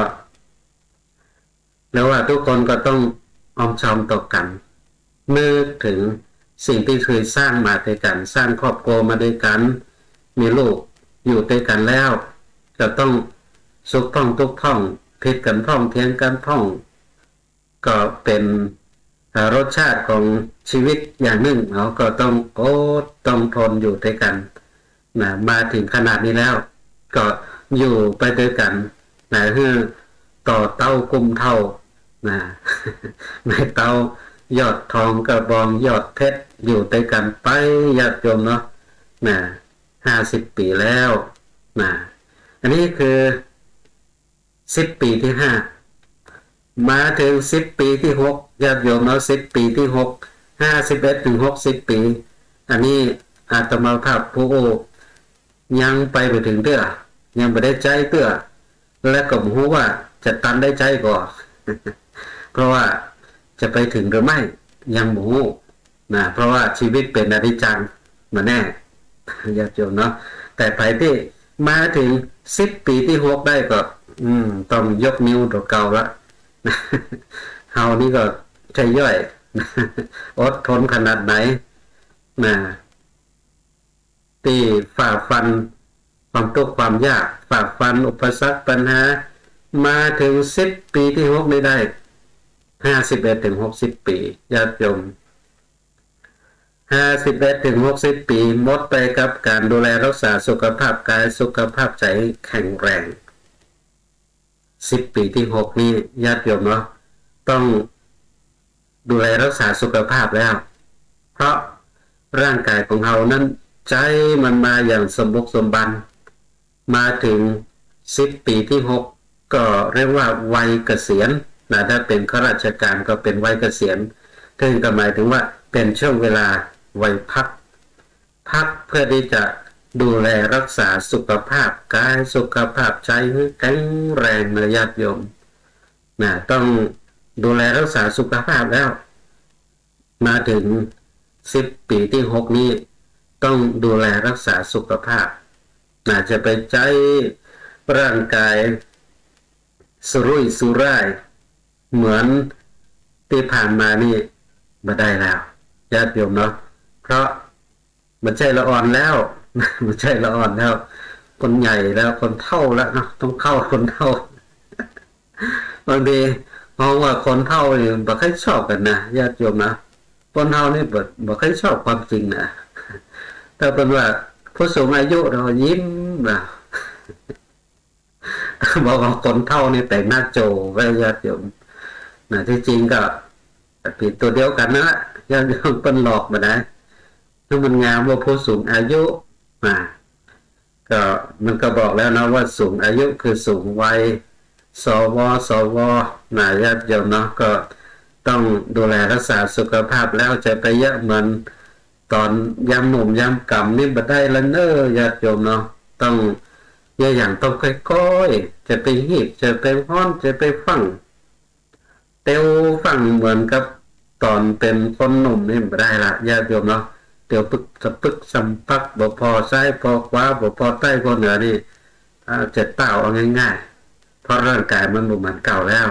แล้วว่าทุกคนก็ต้องออมชอมต่อกันนึกถึงสิ่งที่เคยสร้างมาด้วยกันสร้างครอบครัวมาด้วยกันมีลูกอยู่ด้วยกันแล้วจะต้องสุขพ่องทุกข์พ่องผิดกันพ่องเถียงกันพ่องก็เป็นรสชาติของชีวิตอย่างหนึ่งเราก็ต้องทนอยู่ด้วยกันนะมาถึงขนาดนี้แล้วก็อยู่ไปด้วยกันนะคือ ต่อเต้ากุมเท่านะ ในเต้ายอดทองกระบองยอดเพชรอยู่ด้วยกันไปญาติโยมเนาะนะ50 ปีแล้วนะอันนี้คือ10 ปีที่5มาถึง10 ปีที่6ญาติโยมเนาะ10 ปีที่6 51 ถึง 60 ปีอันนี้อาตมาภาพผู้โอยังไปถึงเตื้อยังไม่ได้ใจเตื้อและก็ไม่รู้ว่าจะตันได้ใจก่อน เพราะว่าจะไปถึงหรือไม่ยังไม่รู้นะเพราะว่าชีวิตเป็นอนิจจังมาแน่ ญาติโยมเนาะแต่ไปที่มาถึง10 ปีที่6ได้ก็ต้องยกนิ้วตัวเก่าละ เฮานี่ก็ใจย่อย อดทนขนาดไหนนะที่ฝ่าฟันความทุกข์ความยากฝ่าฟันอุปสรรคปัญหามาถึง10 ปีที่6ได้51 ถึง 60 ปีญาติโยม51 ถึง 60 ปีหมดไปกับการดูแลรักษาสุขภาพกายสุขภาพใจแข็งแรง10 ปีที่6นี้ญาติโยมเนาะต้องดูแลรักษาสุขภาพแล้วเพราะร่างกายของเรานั้นใจมันมาอย่างสมบุกสมบันมาถึง10 ปีที่6ก็เรียกว่าวัยเกษียณนะถ้าเป็นข้าราชการก็เป็นวัยเกษียณซึ่งก็หมายถึงว่าเป็นช่วงเวลาวัยพักเพื่อที่จะดูแลรักษาสุขภาพกายสุขภาพใจให้แข็งแรงนะญาติโยมนะต้องดูแลรักษาสุขภาพแล้วมาถึง10 ปีที่6นี้ต้องดูแลรักษาสุขภาพน่าจะไปใจร่างกายสุรุ่ยสุร่ายเหมือนที่ผ่านมานี่มาได้แล้วญาติโยมเนาะเพราะมันใช่ละอ่อนแล้ว มันใช่ละอ่อนแล้วคนใหญ่แล้วคนเฒ่าแล้วเนาะต้องเข้าคนเฒ่า บางทีมองว่าคนเฒ่านี่บ่ค่อยชอบกันนะญาติโยมนะคนเฒ่านี่บ่ค่อยชอบความจริงนะแต่เป็นว่าผู้สูงอายุเรายิ้มนะ บอกว่าคนเฒ่านี่แต่งหน้าโจไว้ญาติโยมนะที่จริงก็ผิดตัวเดียวกันนะญาติโยมเป็นหลอกมาได้ถ้ามันงามว่าผู้สูงอายุก็มันก็บอกแล้วนะว่าสูงอายุคือสูงวัยสวนะญาติโยมเนาะก็ต้องดูแลรักษาสุขภาพแล้วจะไปเยอะเหมือนตอนยามหนุ่มยามกำนี่บ่ได้ละเนอญาติโยมเนาะต้องอย่างต้องค่อยๆจะไปหีบจะไปฮ้อนจะไปฟังเตียวฟังเหมือนกับตอนเป็นคนหนุ่มนี่บ่ได้ละญาติโยมเนาะเดี๋ยวปึกสะปึกสัมปักบ่พอซ้ายพอขวาบ่พอใต้พอเหนือนี่จะเต้าเอาง่ายๆเพราะร่างกายมันบ่เหมือนเก่าแล้ว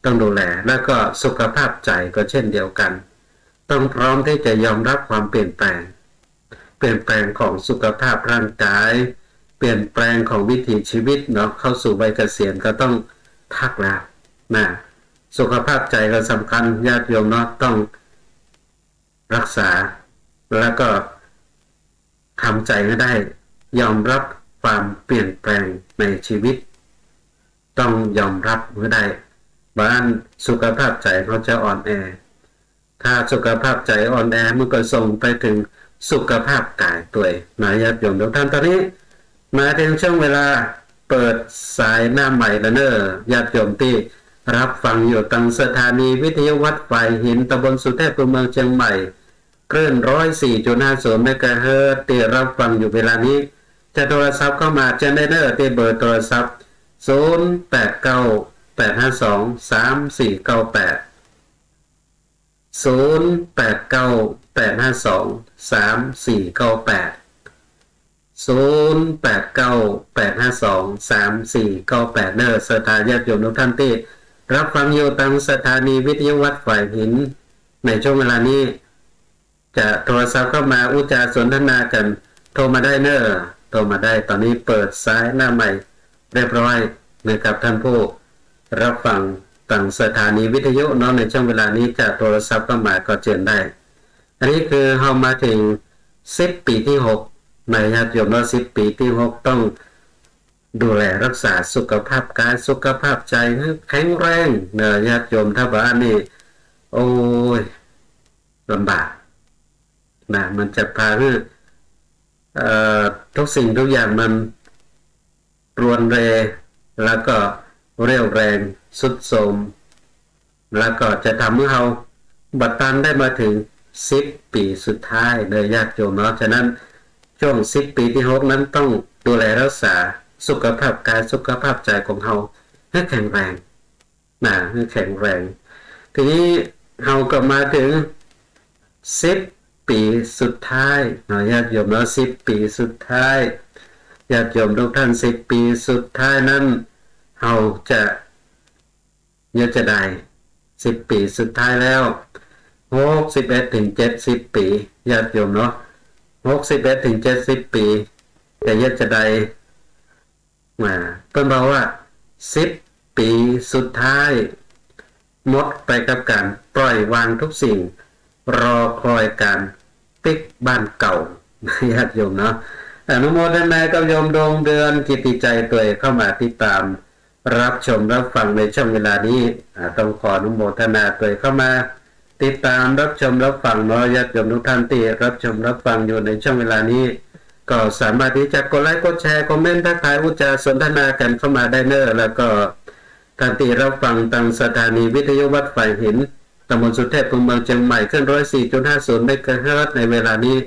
ต้องดูแลแล้วก็สุขภาพใจก็เช่นเดียวกันต้องพร้อมที่จะยอมรับความเปลี่ยนแปลงของสุขภาพร่างกายเปลี่ยนแปลงของวิถีชีวิตเนาะเข้าสู่วัยเกษียณก็ต้องพักแล้วนะสุขภาพใจก็สำคัญญาติโยมเนาะต้องรักษาแล้วก็ทำใจให้ได้ยอมรับความเปลี่ยนแปลงในชีวิตต้องยอมรับให้ได้บ้านสุขภาพใจเขาจะอ่อนแอถ้าสุขภาพใจอ่อนแอมันก็ส่งไปถึงสุขภาพกายตัวนะญาติโยมทุกท่านตอนนี้มาถึงช่วงเวลาเปิดสายหน้าใหม่แล้วเนอะญาติโยมที่รับฟังอยู่ตั้งสถานีวิทยุวัดไฟหินตำบลสุเทพเมืองเชียงใหม่คลื่น 104.50 เมกะเฮิรตซ์ที่รับฟังอยู่เวลานี้จะโทรศัพท์เข้ามาจะได้เนอะที่เบอร์โทรศัพท์0898523498 0898523498 0898523498เนอะสถานญาติโยมทุกท่านที่รับฟังอยู่ทางสถานีวิทยุวัดฝ่ายหินในช่วงเวลานี้จะโทรศัพท์เข้ามาอุจจาสนทนากันโทรมาได้เนอะโทรมาได้ตอนนี้เปิดสายหน้าใหม่เรียบร้อยนะครับท่านผู้รับฟังต่างสถานีวิทยุเนาะในช่วงเวลานี้จะโทรศัพท์เข้ามาก็เชิญได้อันนี้คือเรามาถึง10 ปีที่6ในญาติโยมเนาะ10 ปีที่6ต้อง ดูแลรักษาสุขภาพกายสุขภาพใจให้แข็งแรงเนอะญาติโยมถ้าว่านี่โอ้ยลำบากนะมันจะพาให้ทุกสิ่งทุกอย่างมันรวนเรแล้วก็เรี่ยวแรงสุดโทรมแล้วก็จะทำให้เราบัดตันได้มาถึง10 ปีสุดท้ายเลยญาติโยมเนาะฉะนั้นช่วง10 ปีที่6นั้นต้องดูแลรักษาสุขภาพกายสุขภาพใจของเราให้แข็งแรงนะให้แข็งแรงทีนี้เราก็มาถึง10 ปีสุดท้ายเนาะญาติโยมเนาะ10 ปีสุดท้ายญาติโยมทุกท่าน10 ปีสุดท้ายนั้นเราจะได้10 ปีสุดท้ายแล้ว61 ถึง 70 ปีญาติโยมเนาะ61 ถึง 70 ปีแต่จะได้มาเพิ่นบอกว่า10 ปีสุดท้ายหมดไปกับการปล่อยวางทุกสิ่งรอคอยการปิกบ้านเก่าญาติโยมเนาะอนุโมทนากับโยมดวงเดือนกิตติใจตัวเข้ามาติดตามรับชมรับฟังในช่วงเวลานี้ต้องขออนุโมทนาตัวเข้ามาติดตามรับชมรับฟังเนาะญาติโยมทุกท่านที่รับชมรับฟังอยู่ในช่วงเวลานี้ก็สามารถที่จะกดไลค์กดแชร์คอมเมนต์ทักทายอุจจาสนทนากันเข้ามาได้เนอะแล้วก็ท่านที่รับฟังทางสถานีวิทยุวัดฝ่ายหินตำบลสุเทพเมืองเชียงใหม่ขึ้น 104.50 เมกะเฮิรตซ์ในเวลานี้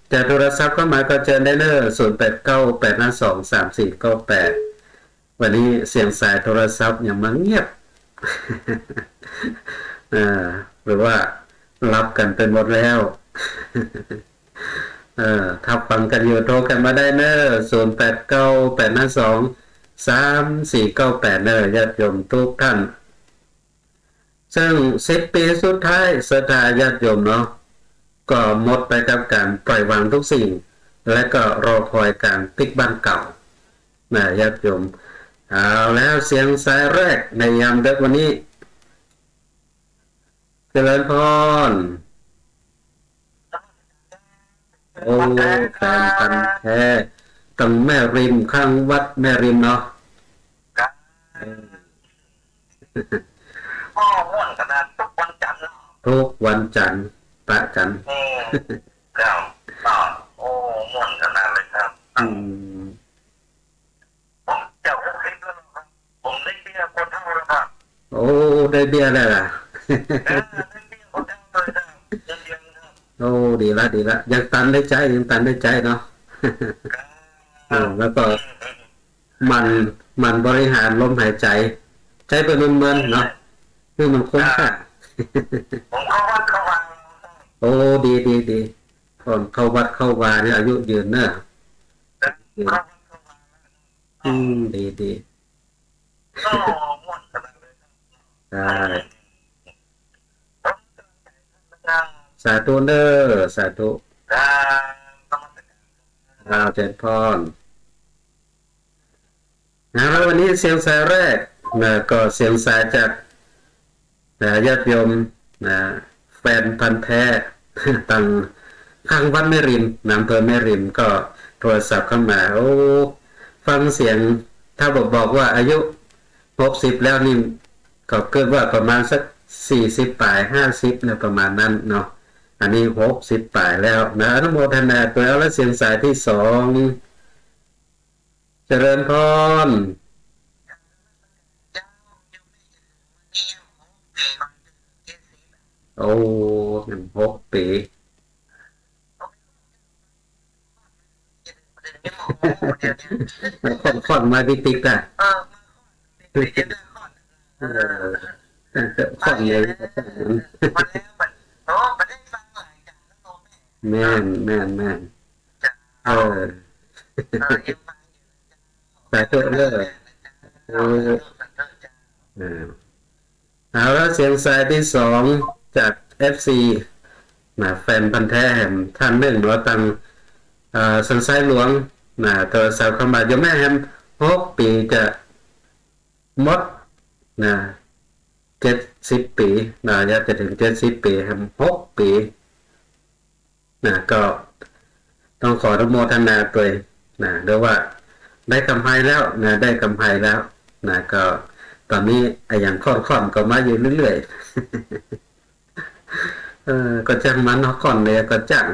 แต่โทรศัพท์เข้ามาก็เจอได้เนอะ0898523498วันนี้เสียงสายโทรศัพท์อย่างมันเงียบ หรือว่ารับกันเป็นหมดแล้วถ้าฟังกันอยู่โทรกันมาได้เนอะ0898523498เนอะญาติโยมทุกท่านซึ่ง10 ปีสุดท้ายศรัทธาญาติโยมเนาะก็หมดไปกับการปล่อยวางทุกสิ่งและก็รอคอยการปิกบ้านเก่านะญาติโยมเอาแล้วเสียงสายแรกในยามดึกวันนี้เจริญพรโอ้แฟนพันธุ์แท้ตั้งแม่ริมข้างวัดแม่ริมเนาะพ่อม่วนขนาดทุกวันจันทร์ ทุกวันจันทร์ประจันทร์ครับโอ้ม่วนขนาดเลยครับผมเจ้าคลิปแล้วครับผมได้เบี้ยคนเท่าแล้วครับโอ้ได้เบี้ยแล้วล่ะได้เบี้ยคนเท่าเลยครับเดือนครับโอ้ดีละยังตันได้ใจเนาะแล้วก็มันบริหารลมหายใจใจเป็นมันเนาะคือมันคุ้มค่าผมเข้าวัดเข้าวาโอ้ดีคนเข้าวัดเข้าวาเนี่ยอายุยืนเนอะดีก็ม่วนขนาดเลยสาธุเนอสาธุเจริญพรแล้ววันนี้เสียงสายแรกก็เสียงสายจากญาติโยมแฟนพันธุ์แท้ตั้งข้างวัดแม่ริมอำเภอแม่ริมก็โทรศัพท์เข้ามาโอ้ฟังเสียงถ้าบอกว่าอายุ60แล้วนี่ก็เกิดว่าประมาณสัก40ปลาย50นะประมาณนั้นเนาะอันนี้60ปลายแล้วนะอนุโมทนาตัวแล้วเสียงสายที่2เจริญพรโอ้6 ปีค่อนมาติ๊กๆอ่ะค่อนเลยแม่นแต่ตัวเลยเอาแล้วเสียงสายที่2จาก FC แฟนพันธุ์แท้แห่งท่านหนึ่งเราตั้งสันไซหลวงโทรศัพท์เข้ามาอยู่แม่แฮม6 ปีจะหมด70 ปีจะถึง70 ปีแฮม6 ปีก็ต้องขออนุโมทนาด้วยหรือว่า ได้กำไรแล้วนะได้กำไรแล้วนะก็ตอนนี้อย่างค่อนๆก็มาอยู่เรื่อยๆก็จังมันเขาก่อนเลยก็จัง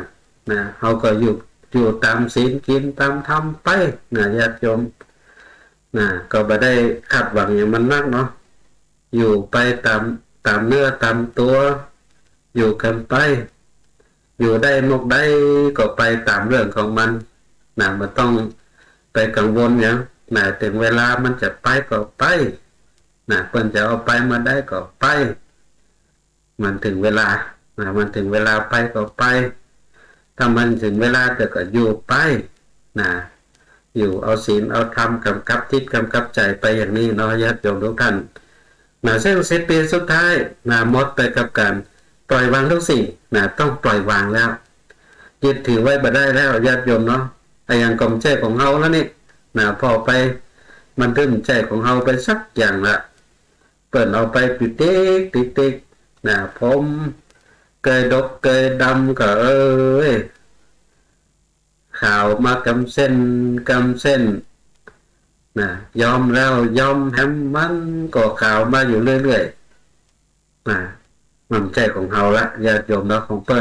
นะเขาก็อยู่ตามศีลกินตามธรรมไปนะญาติโยมนะก็ไม่ได้คาดหวังอย่างมันนักเนาะอยู่ไปตามเนื้อตามตัวอยู่กันไปอยู่ได้มกได้ก็ไปตามเรื่องของมันนะมันต้องไปกังวลอย่างนะถึงเวลามันจะไปก็ไปนะเพิ่นจะเอาไปมาได้ก็ไปมันถึงเวลานะมันถึงเวลาไปก็ไปถ้ามันถึงเวลาจะก็อยู่ไปนะอยู่เอาศีลเอาธรรมกำกับจิตกำกับใจไปอย่างนี้เนาะญาติโยมทุกท่านนะซึ่ง10 ปีสุดท้ายนะหมดไปกับการปล่อยวางทุกสิ่งนะต้องปล่อยวางแล้วยึดถือไว้บ่ได้แล้วญาติโยมเนาะไอ้อย่างกลมใจของเฮาแล้วนี่นะพอไปมันถึงใจของเฮาไปสักอย่างละเปิดเอาไปปิดติ๊กนะผมเกยดกเกยดำก็ข่าวมากำเส้นนะยอมแล้วยอมแฮมมันก็ข่าวมาอยู่เรื่อยๆนะมันใจของเฮาละญาติโยมเนาะของเปิ้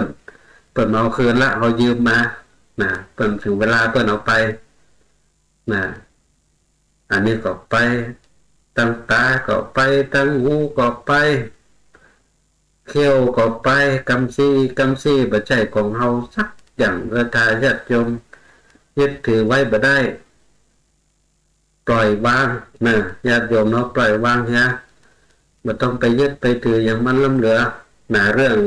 นเอาคืนละเขายืมมานะเปิ้นถึงเวลาเปิ้นเอาไปนะอันนี้ก็ไปตั้งตาก็ไปตั้งหูก็ไปเขี้ยวก็ไปกำซี่บ่ใจของเฮาสักอย่างทาญาติโยมยึดถือไว้บ่ได้ปล่อยวางนะญาติโยมเนาะปล่อยวางฮะบ่ต้องไปยึดไปถืออย่างมันล้ำเหลือนะเรื่อง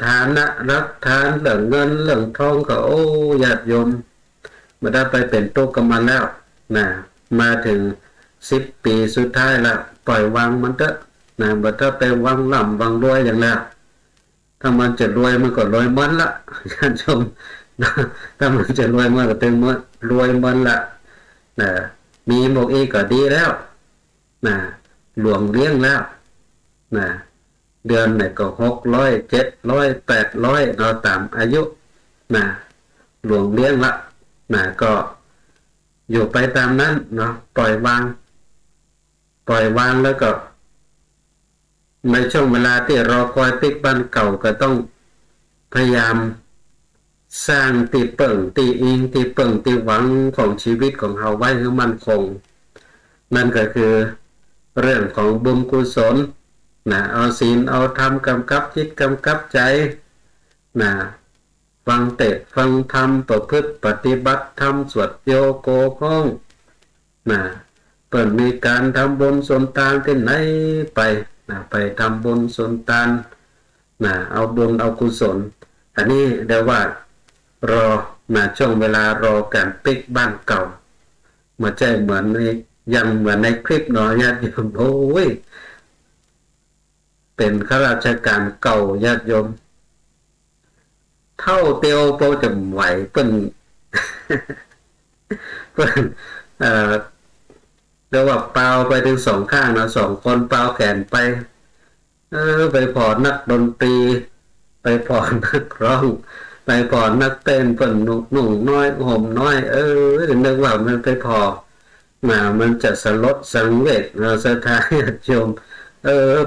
ฐานะรับทานเรื่องเงินเรื่องทองก็ญาติโยมบ่ได้ไปเป็นโตกับมันแล้วนะมาถึง10 ปีสุดท้ายละปล่อยวางมันเถอะนะบ่ต้องไปวางล่ำวางรวยอย่างแล้วถ้ามันจะรวยมันก็รวยมันละญาติโยมถ้ามันจะรวยมันก็เป็นมันรวยมันละนะมีหมกอีกก็ดีแล้วนะหลวงเลี้ยงแล้วนะเดือนไหนก็600 700 800เราตามอายุนะหลวงเลี้ยงละนะก็อยู่ไปตามนั้นเนาะปล่อยวางแล้วก็ในช่วงเวลาที่รอคอยปิ๊กบ้านเก่าก็ต้องพยายามสร้างตีเปิ่งตีอิงตีเปิ่งตีหวังของชีวิตของเราไว้ให้มั่นคงนั่นก็คือเรื่องของบุญกุศลนะเอาศีลเอาธรรมกำกับจิตกำกับใจนะฟังเทศน์ฟังธรรมประพฤติปฏิบัติธรรมสวดโยโกข้องนะเปิดมีการทำบุญส่วนต่างที่ไหนไปนะไปทำบุญส่วนต่างนะเอาบุญเอากุศลอันนี้เรียกว่ารอนะช่วงเวลารอการปิกบ้านเก่ามาใจเหมือนยังเหมือนในคลิปเนาะญาติโยมโอ้ยเป็นข้าราชการเก่าญาติโยมเท่าเตียวโปจะไหวเปิ้น เรียกว่าเปล่าไปถึง2 ข้างนะ2 คนเปล่าแขนไปไปพอนักดนตรีไปพอนักร้องไปพอนักเต้นเปิ้นหนุ่มน้อยห่มน้อยนึกว่ามันไปพอมันจะสลดสังเวชสถานญาติโยม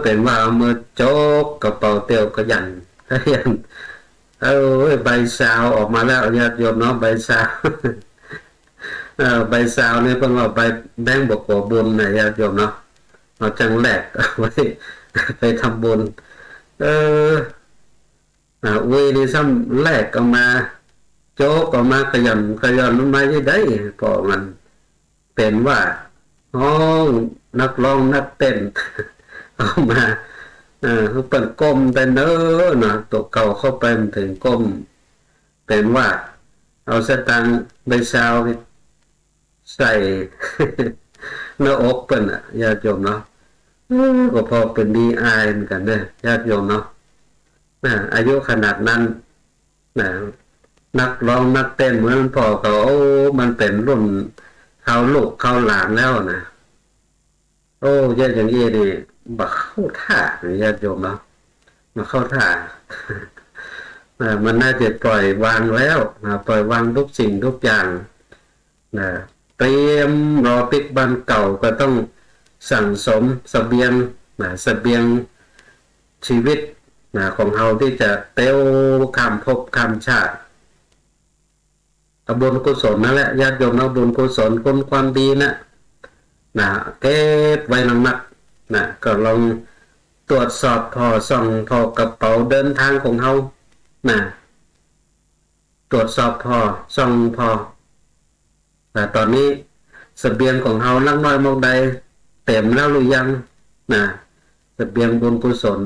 เป็นว่าเอามือโจกกระเป๋าเตียวก็ยันใบซาวออกมาแล้วญาติโยมเนาะใบซาวใบซาวนี่เพิ่นว่าใบแบงค์บกบ่บุญนะญาติโยมเนาะเอาจังแลกเอาไว้ไปทำบุญอุ้ยนี่ซ้ำแลกเอามาโจกออกมาขยันมันมาได้พอมันเป็นว่าห้องนักร้องนักเต้นเอามาเปิดก้มแต่เนอะนะตัวเก่าเข้าไปมันถึงก้มเป็นว่าเอาสตังใบซาวใส่หน้าอกเป็นญาติโยมเนาะก็พอเป็นดีอายเหมือนกันเด้อญาติโยมเนาะอายุขนาดนั้นนักร้องนักเต้นเหมือนพอเขามันเป็นรุ่นเขาลูกเขาหลานแล้วนะญาติอย่างนี้นี่บักเข้าท่าญาติโยมเนาะมาเข้าท่ามันน่าจะปล่อยวางแล้วปล่อยวางทุกสิ่งทุกอย่าง นะเตรียมรอปิกบ้านเก่าก็ต้องสั่งสมเสบียงนะเสบียงชีวิตนะของเราที่จะเต้วข้ามภพข้ามชาติบุญกุศลนั่นแหละญาติโยมเอาบุญกุศลคนความดีนะเก็บไว้หนักๆนะก็ลองตรวจสอบพอส่องพอกระเป๋าเดินทางของเรานะตรวจสอบพอส่องพอแต่ตอนนี้เสบียงของเราลักน้อยมองใดเต็มแล้วหรือยังนะเสบียงบุญกุศล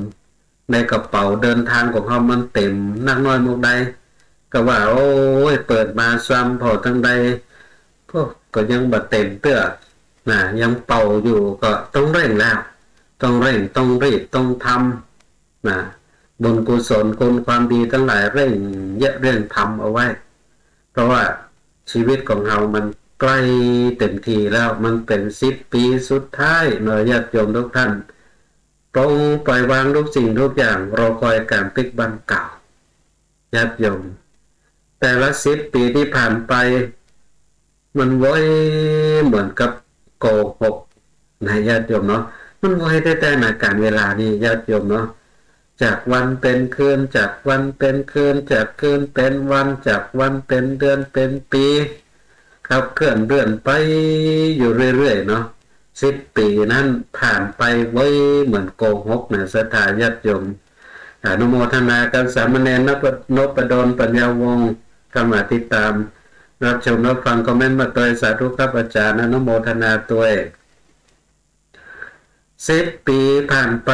ในกระเป๋าเดินทางของเรามันเต็มนักน้อยมองใดก็ว่าโอ้ยเปิดมาซ้ำพอทั้งใดพวกก็ยังบัดเต็มเตื้อยังเป่าอยู่ก็ต้องเร่งแล้วต้องเร่งต้องรีบต้องทำบุญกุศลคุณความดีทั้งหลายเร่งเยอะเร่งทำเอาไว้เพราะว่าชีวิตของเรามันใกล้เต็มทีแล้วมันเป็น10 ปีสุดท้ายหน่อยญาติโยมทุกท่านต้องปล่อยวางทุกสิ่งทุกอย่างรอคอยการพลิกบันเก่าญาติโยมแต่ละ10 ปีที่ผ่านไปมันไว้เหมือนกับโกหกนะญาติโยมเนาะมันไว้แต่ในการเวลานี้ญาติโยมเนาะจากวันเป็นคืนจากวันเป็นคืนจากคืนเป็นวันจากวันเป็นเดือนเป็นปีครับเคลื่อนเลื่อนไปอยู่เรื่อยๆเนาะ10 ปีนั้นผ่านไปไว้เหมือนโกหกนะศรัทธาญาติโยมอนุโมทนากับสามเณรนพดลปัญญาวงศ์เข้ามาติดตามรับชมรับฟังคอมเมนต์มาตัวสาธุครับอาจารย์อนุโมทนาตัว10 ปีผ่านไป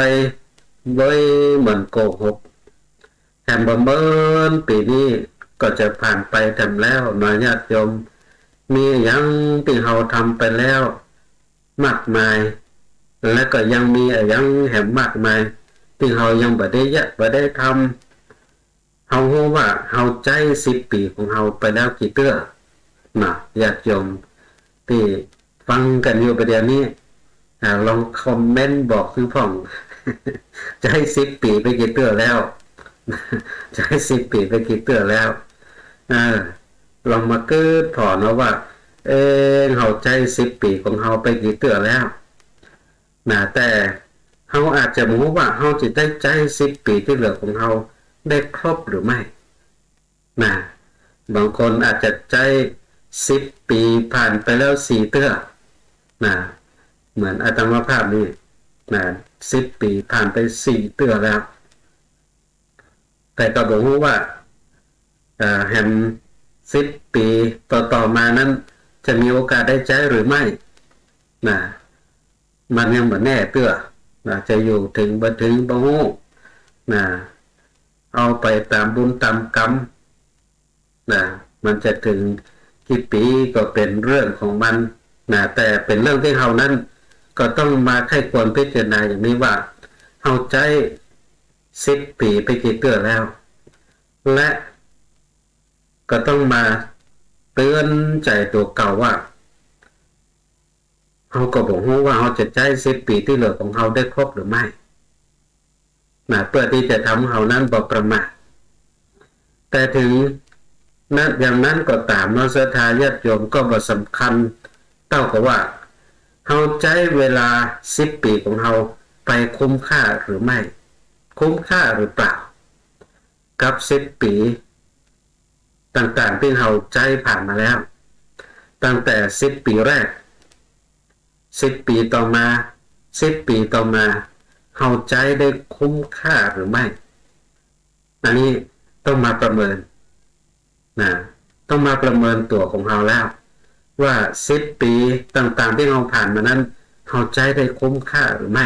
ไว้เหมือนโกหกแถมบ่เมินปีนี้ก็จะผ่านไปทำแล้วหน่อยญาติโยมมีอย่างที่เราทำไปแล้วมากมายและก็ยังมีอย่างแหมมากมายที่เรายังบ่ได้ยะบ่ได้ทำเรารู้ว่าเราใจ10 ปีของเราไปแล้วกี่เตื้อญาติโยมที่ฟังกันอยู่ประเดี๋ยวนี้ลองคอมเมนต์บอกคือพ่องจะให้10 ปีไปกี่เตื้อแล้วจะให้10 ปีไปกี่เตื้อแล้วลองมาเกิดถอนว่าเราใจ10 ปีของเราไปกี่เตื้อแล้วแต่เราอาจจะรู้ว่าเราจะได้ใจ10 ปีที่เหลือของเราได้ครบหรือไม่บางคนอาจจะใจ10 ปีผ่านไปแล้ว4 เตื้อเหมือนอาตมาภาพนี่10 ปีผ่านไป4 เตื้อแล้วแต่ก็บอกว่าแฮม10 ปีต่อมานั้นจะมีโอกาสได้ใจหรือไม่มันยังเหมือนแน่เตื้อจะอยู่ถึงบ่ถึงบ่ฮู้เอาไปตามบุญตามกรรมมันจะถึงกี่ปีก็เป็นเรื่องของมันแต่เป็นเรื่องที่เรานั้นก็ต้องมาไข้ควรพิจารณาอย่างนี้ว่าเอาใจ10 ปีไปกี่เตื้อแล้วและก็ต้องมาเตือนใจตัวเก่าว่าเราก็บอกว่าเราจะใจ10 ปีที่เหลือของเราได้ครบหรือไม่เพื่อที่จะทำเรานั้นบ่ประมาทแต่ถึงนั้นอย่างนั้นก็ตามศรัทธาญาติโยมก็บ่สำคัญเท่ากับว่าเราใจเวลา10 ปีของเราไปคุ้มค่าหรือไม่คุ้มค่าหรือเปล่ากับ10 ปีต่างๆที่เราใจผ่านมาแล้วตั้งแต่10 ปีแรก10 ปีต่อมา10 ปีต่อมาเราใจได้คุ้มค่าหรือไม่อันนี้ต้องมาประเมินต้องมาประเมินตัวของเราแล้วว่า10 ปีต่างๆที่เราผ่านมานั้นเราใจได้คุ้มค่าหรือไม่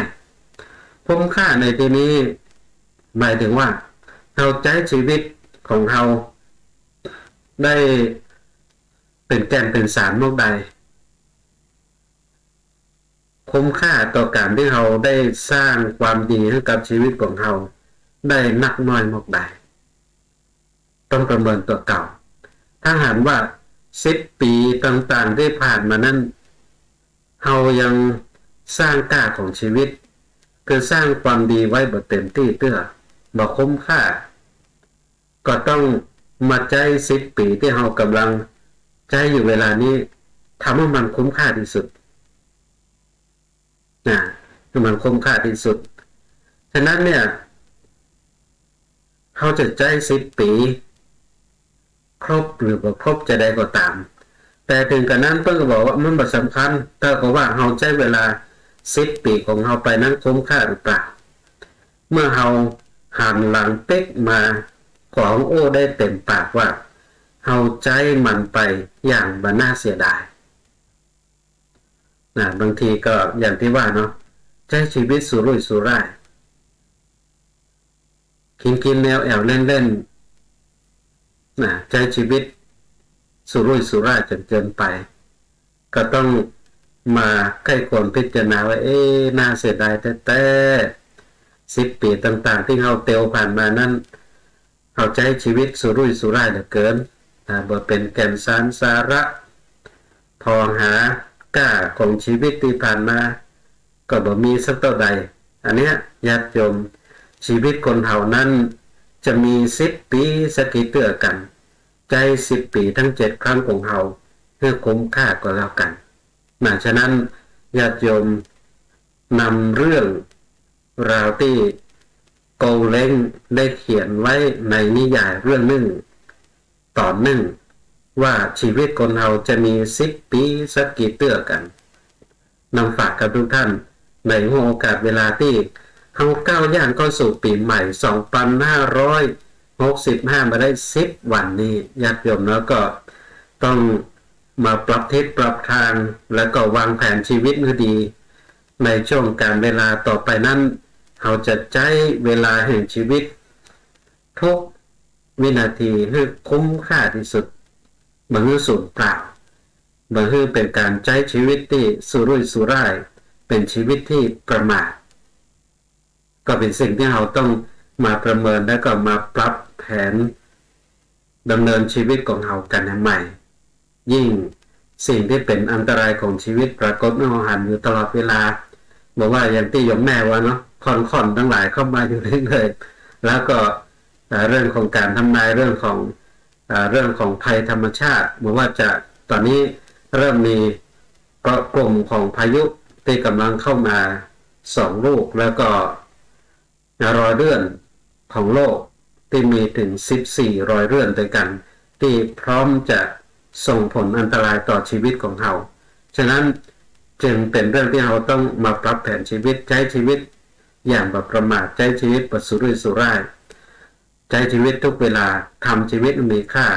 คุ้มค่าในที่นี้หมายถึงว่าเราใจชีวิตของเราได้เป็นแก่นเป็นสารมากใดคุ้มค่าต่อการที่เราได้สร้างความดีให้กับชีวิตของเราได้นักน้อยมากใดต้องประเมินตัวเก่าถ้าหากว่า10 ปีต่างๆที่ผ่านมานั้นเรายังสร้างค่าของชีวิตคือสร้างความดีไว้บ่เต็มที่เตื้อบ่คุ้มค่าก็ต้องมาใจ10 ปีที่เรากำลังใจอยู่เวลานี้ ทำให้มันคุ้มค่าที่สุดให้มันคุ้มค่าที่สุดฉะนั้นเนี่ยเขาจะใจ10 ปีครบหรือบ่ครบจะได้ก็ตามแต่ถึงกันนั้นเพิ่งก็บอกว่ามันบ่สำคัญแต่ก็ว่าเขาใช้เวลา10 ปีของเขาไปนั้นคุ้มค่าหรือเปล่าเมื่อเขาหันหลังเป๊กมาของโอ้ได้เต็มปากว่าเขาใจมันไปอย่างบ่น่าเสียดายบางทีก็อย่างที่ว่าเนาะใช้ชีวิตสุรุ่ยสุร่ายกินแนวแอวเล่นใช้ชีวิตสุรุ่ยสุร่ายจนเกินไปก็ต้องมาใกล้ควรพิจารณาว่าน่าเสียดายแต่10 ปีต่างๆที่เราเตียวผ่านมานั้นเราใช้ชีวิตสุรุ่ยสุร่ายเหลือเกินบ่เป็นแก่นสารสาระทองหาก้าของชีวิตที่ผ่านมาก็บ่มีสักเท่าใดอันเนี้ยญาติโยมชีวิตคนเฮานั้นจะมี10 ปีสักกี่เตื้อกันใจ10 ปีทั้ง7 ครั้งของเฮาเพื่อคุ้มค่าก็แล้วกันฉะนั้นญาติโยมนำเรื่องราวที่โกเล้งได้เขียนไว้ในนิยายเรื่องหนึ่งตอนหนึ่งว่าชีวิตคนเฮาจะมี10 ปีสักกี่เตื้อกันนำฝากกับทุกท่านในโอกาสเวลาที่เฮาก้าวย่างเข้าสู่ปีใหม่2565มาได้10 วันนี้ญาติโยมแล้วก็ต้องมาปรับทิศปรับทางแล้วก็วางแผนชีวิตให้ดีในช่วงการเวลาต่อไปนั้นเราจะใช้เวลาแห่งชีวิตทุกวินาทีให้คุ้มค่าที่สุดบ่ให้สูญเปล่าบ่ให้เป็นการใช้ชีวิตที่สุรุ่ยสุร่ายเป็นชีวิตที่ประมาทก็เป็นสิ่งที่เราต้องมาประเมินและก็มาปรับแผนดำเนินชีวิตของเรากันให้ใหม่ยิ่งสิ่งที่เป็นอันตรายของชีวิตปรากฏในหันอยู่ตลอดเวลาบอกว่าอย่างที่โยมแม่ว่าเนาะค่อนทั้งหลายเข้ามาอยู่เรื่อยๆแล้วก็เรื่องของการทำนายเรื่องของภัยธรรมชาติบอกว่าจะตอนนี้เริ่มมีกลุ่มของพายุที่กำลังเข้ามา2 ลูกแล้วก็รอยเลื่อนของโลกที่มีถึง14 รอยเลื่อนด้วยกันที่พร้อมจะส่งผลอันตรายต่อชีวิตของเราฉะนั้นจึงเป็นเรื่องที่เราต้องมาปรับแผนชีวิตใช้ชีวิตอย่างแบบประมาทใช้ชีวิตแบบสุรุ่ยสุร่ายใช้ชีวิตทุกเวลาทำชีวิตมีค่า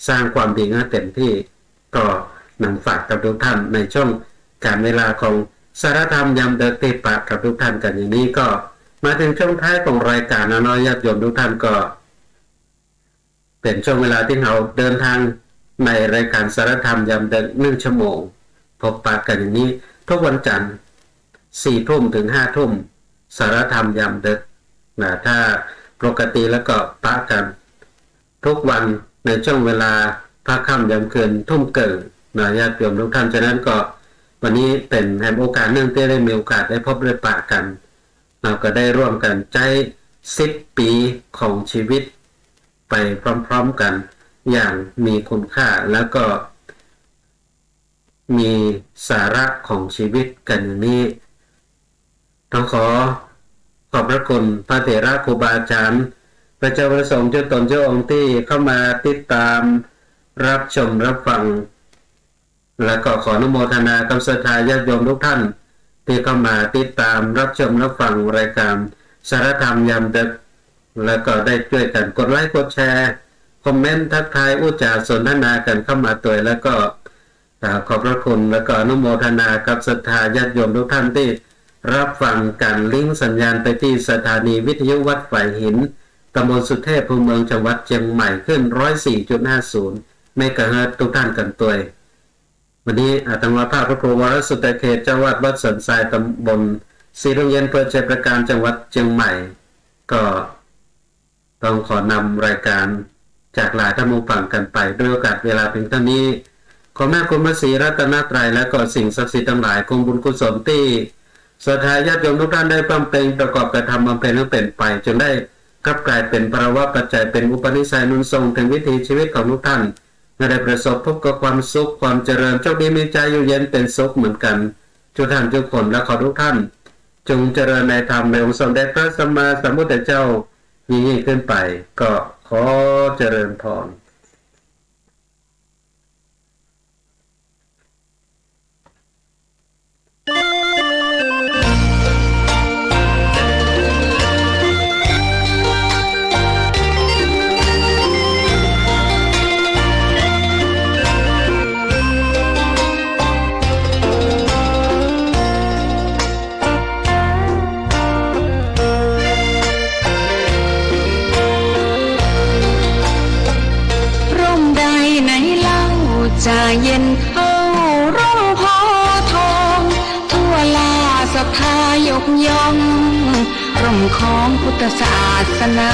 สร้างความดีให้เต็มที่ก็นำฝากกับทุกท่านในช่วงการเวลาของสารธรรมยามเดินติปะกับทุกท่านกันอย่างนี้ก็มาถึงช่วงท้ายของรายการนะญาติโยมทุกท่านก็เป็นช่วงเวลาที่เราเดินทางในรายการสารธรรมยามเดิน1 ชั่วโมงพบปะกันอย่างนี้ทุกวันจันทร์4 ทุ่มถึง5 ทุ่มสารธรรมยามดึกถ้าปกติแล้วก็ปะกันทุกวันในช่วงเวลาพระค่ำยามคืนทุ่มเกินญาติโยมทุกท่านฉะนั้นก็วันนี้เป็นแห่งโอกาสเนื่องที่ได้มีโอกาสได้พบได้ปะกันเราก็ได้ร่วมกันใจ10 ปีของชีวิตไปพร้อมๆกันอย่างมีคุณค่าแล้วก็มีสาระของชีวิตกันอย่างนี้ต้องขอบพระคุณพระเถระครูบาอาจารย์พระเจ้าประสงค์เจ้าตนเจ้าองค์ที่เข้ามาติดตามรับชมรับฟังและก็ขออนุโมทนากับศรัทธาญาติโยมทุกท่านที่เข้ามาติดตามรับชมรับฟังรายการสารธรรมยามดึกแล้วก็ได้ช่วยกันกดไลค์กดแชร์คอมเมนต์ทักทายอุจาสนทนากันเข้ามาตัวแล้วก็ขอบพระคุณและก็อนุโมทนากับศรัทธาญาติโยมทุกท่านที่รับฟังการลิงก์สัญญาณไปที่สถานีวิทยุวัดฝ่ายหินตำบลสุเทพภูมิเมืองจังหวัดเชียงใหม่ขึ้น 104.50 เมกะเฮิรตซ์ทุกท่านกันตัววันนี้อาตมาภาพพระครูวรสุตเขตเจ้าวาดวัดสันทรายตำบลศรีโรงเรียนเพื่อชัยประการจังหวัดเชียงใหม่ก็ต้องขอนำรายการจากหลายท่านผู้ฟังกันไปด้วยโอกาสเวลาเพียงเท่านี้ขอแม่คุณพระศรีรัตนตรัยและก็สิ่งศักดิ์สิทธิ์ทั้งหลายคงบุญกุศลที่ศรัทธาญาติโยมทุกท่านได้บำเพ็ญประกอบกระทำบำเพ็ญให้เป็นไปจนได้กลับกลายเป็นภาวะปัจจัยเป็นอุปนิสัยนุนทรงถึงวิถีชีวิตของทุกท่าน ได้ประสบพบกับความสุขความเจริญโชคดีมีใจอยู่เย็นเป็นสุขเหมือนกันทุกท่านทุกคนและขอทุกท่านจงเจริญในธรรมในองค์สมเด็จพระสัมมาสัมพุทธเจ้ายิ่งขึ้นไปก็ขอเจริญพรจะเย็นเข้าร่มโพทองทั่วลาศรัทธายกย่องร่มของพุทธศาสนา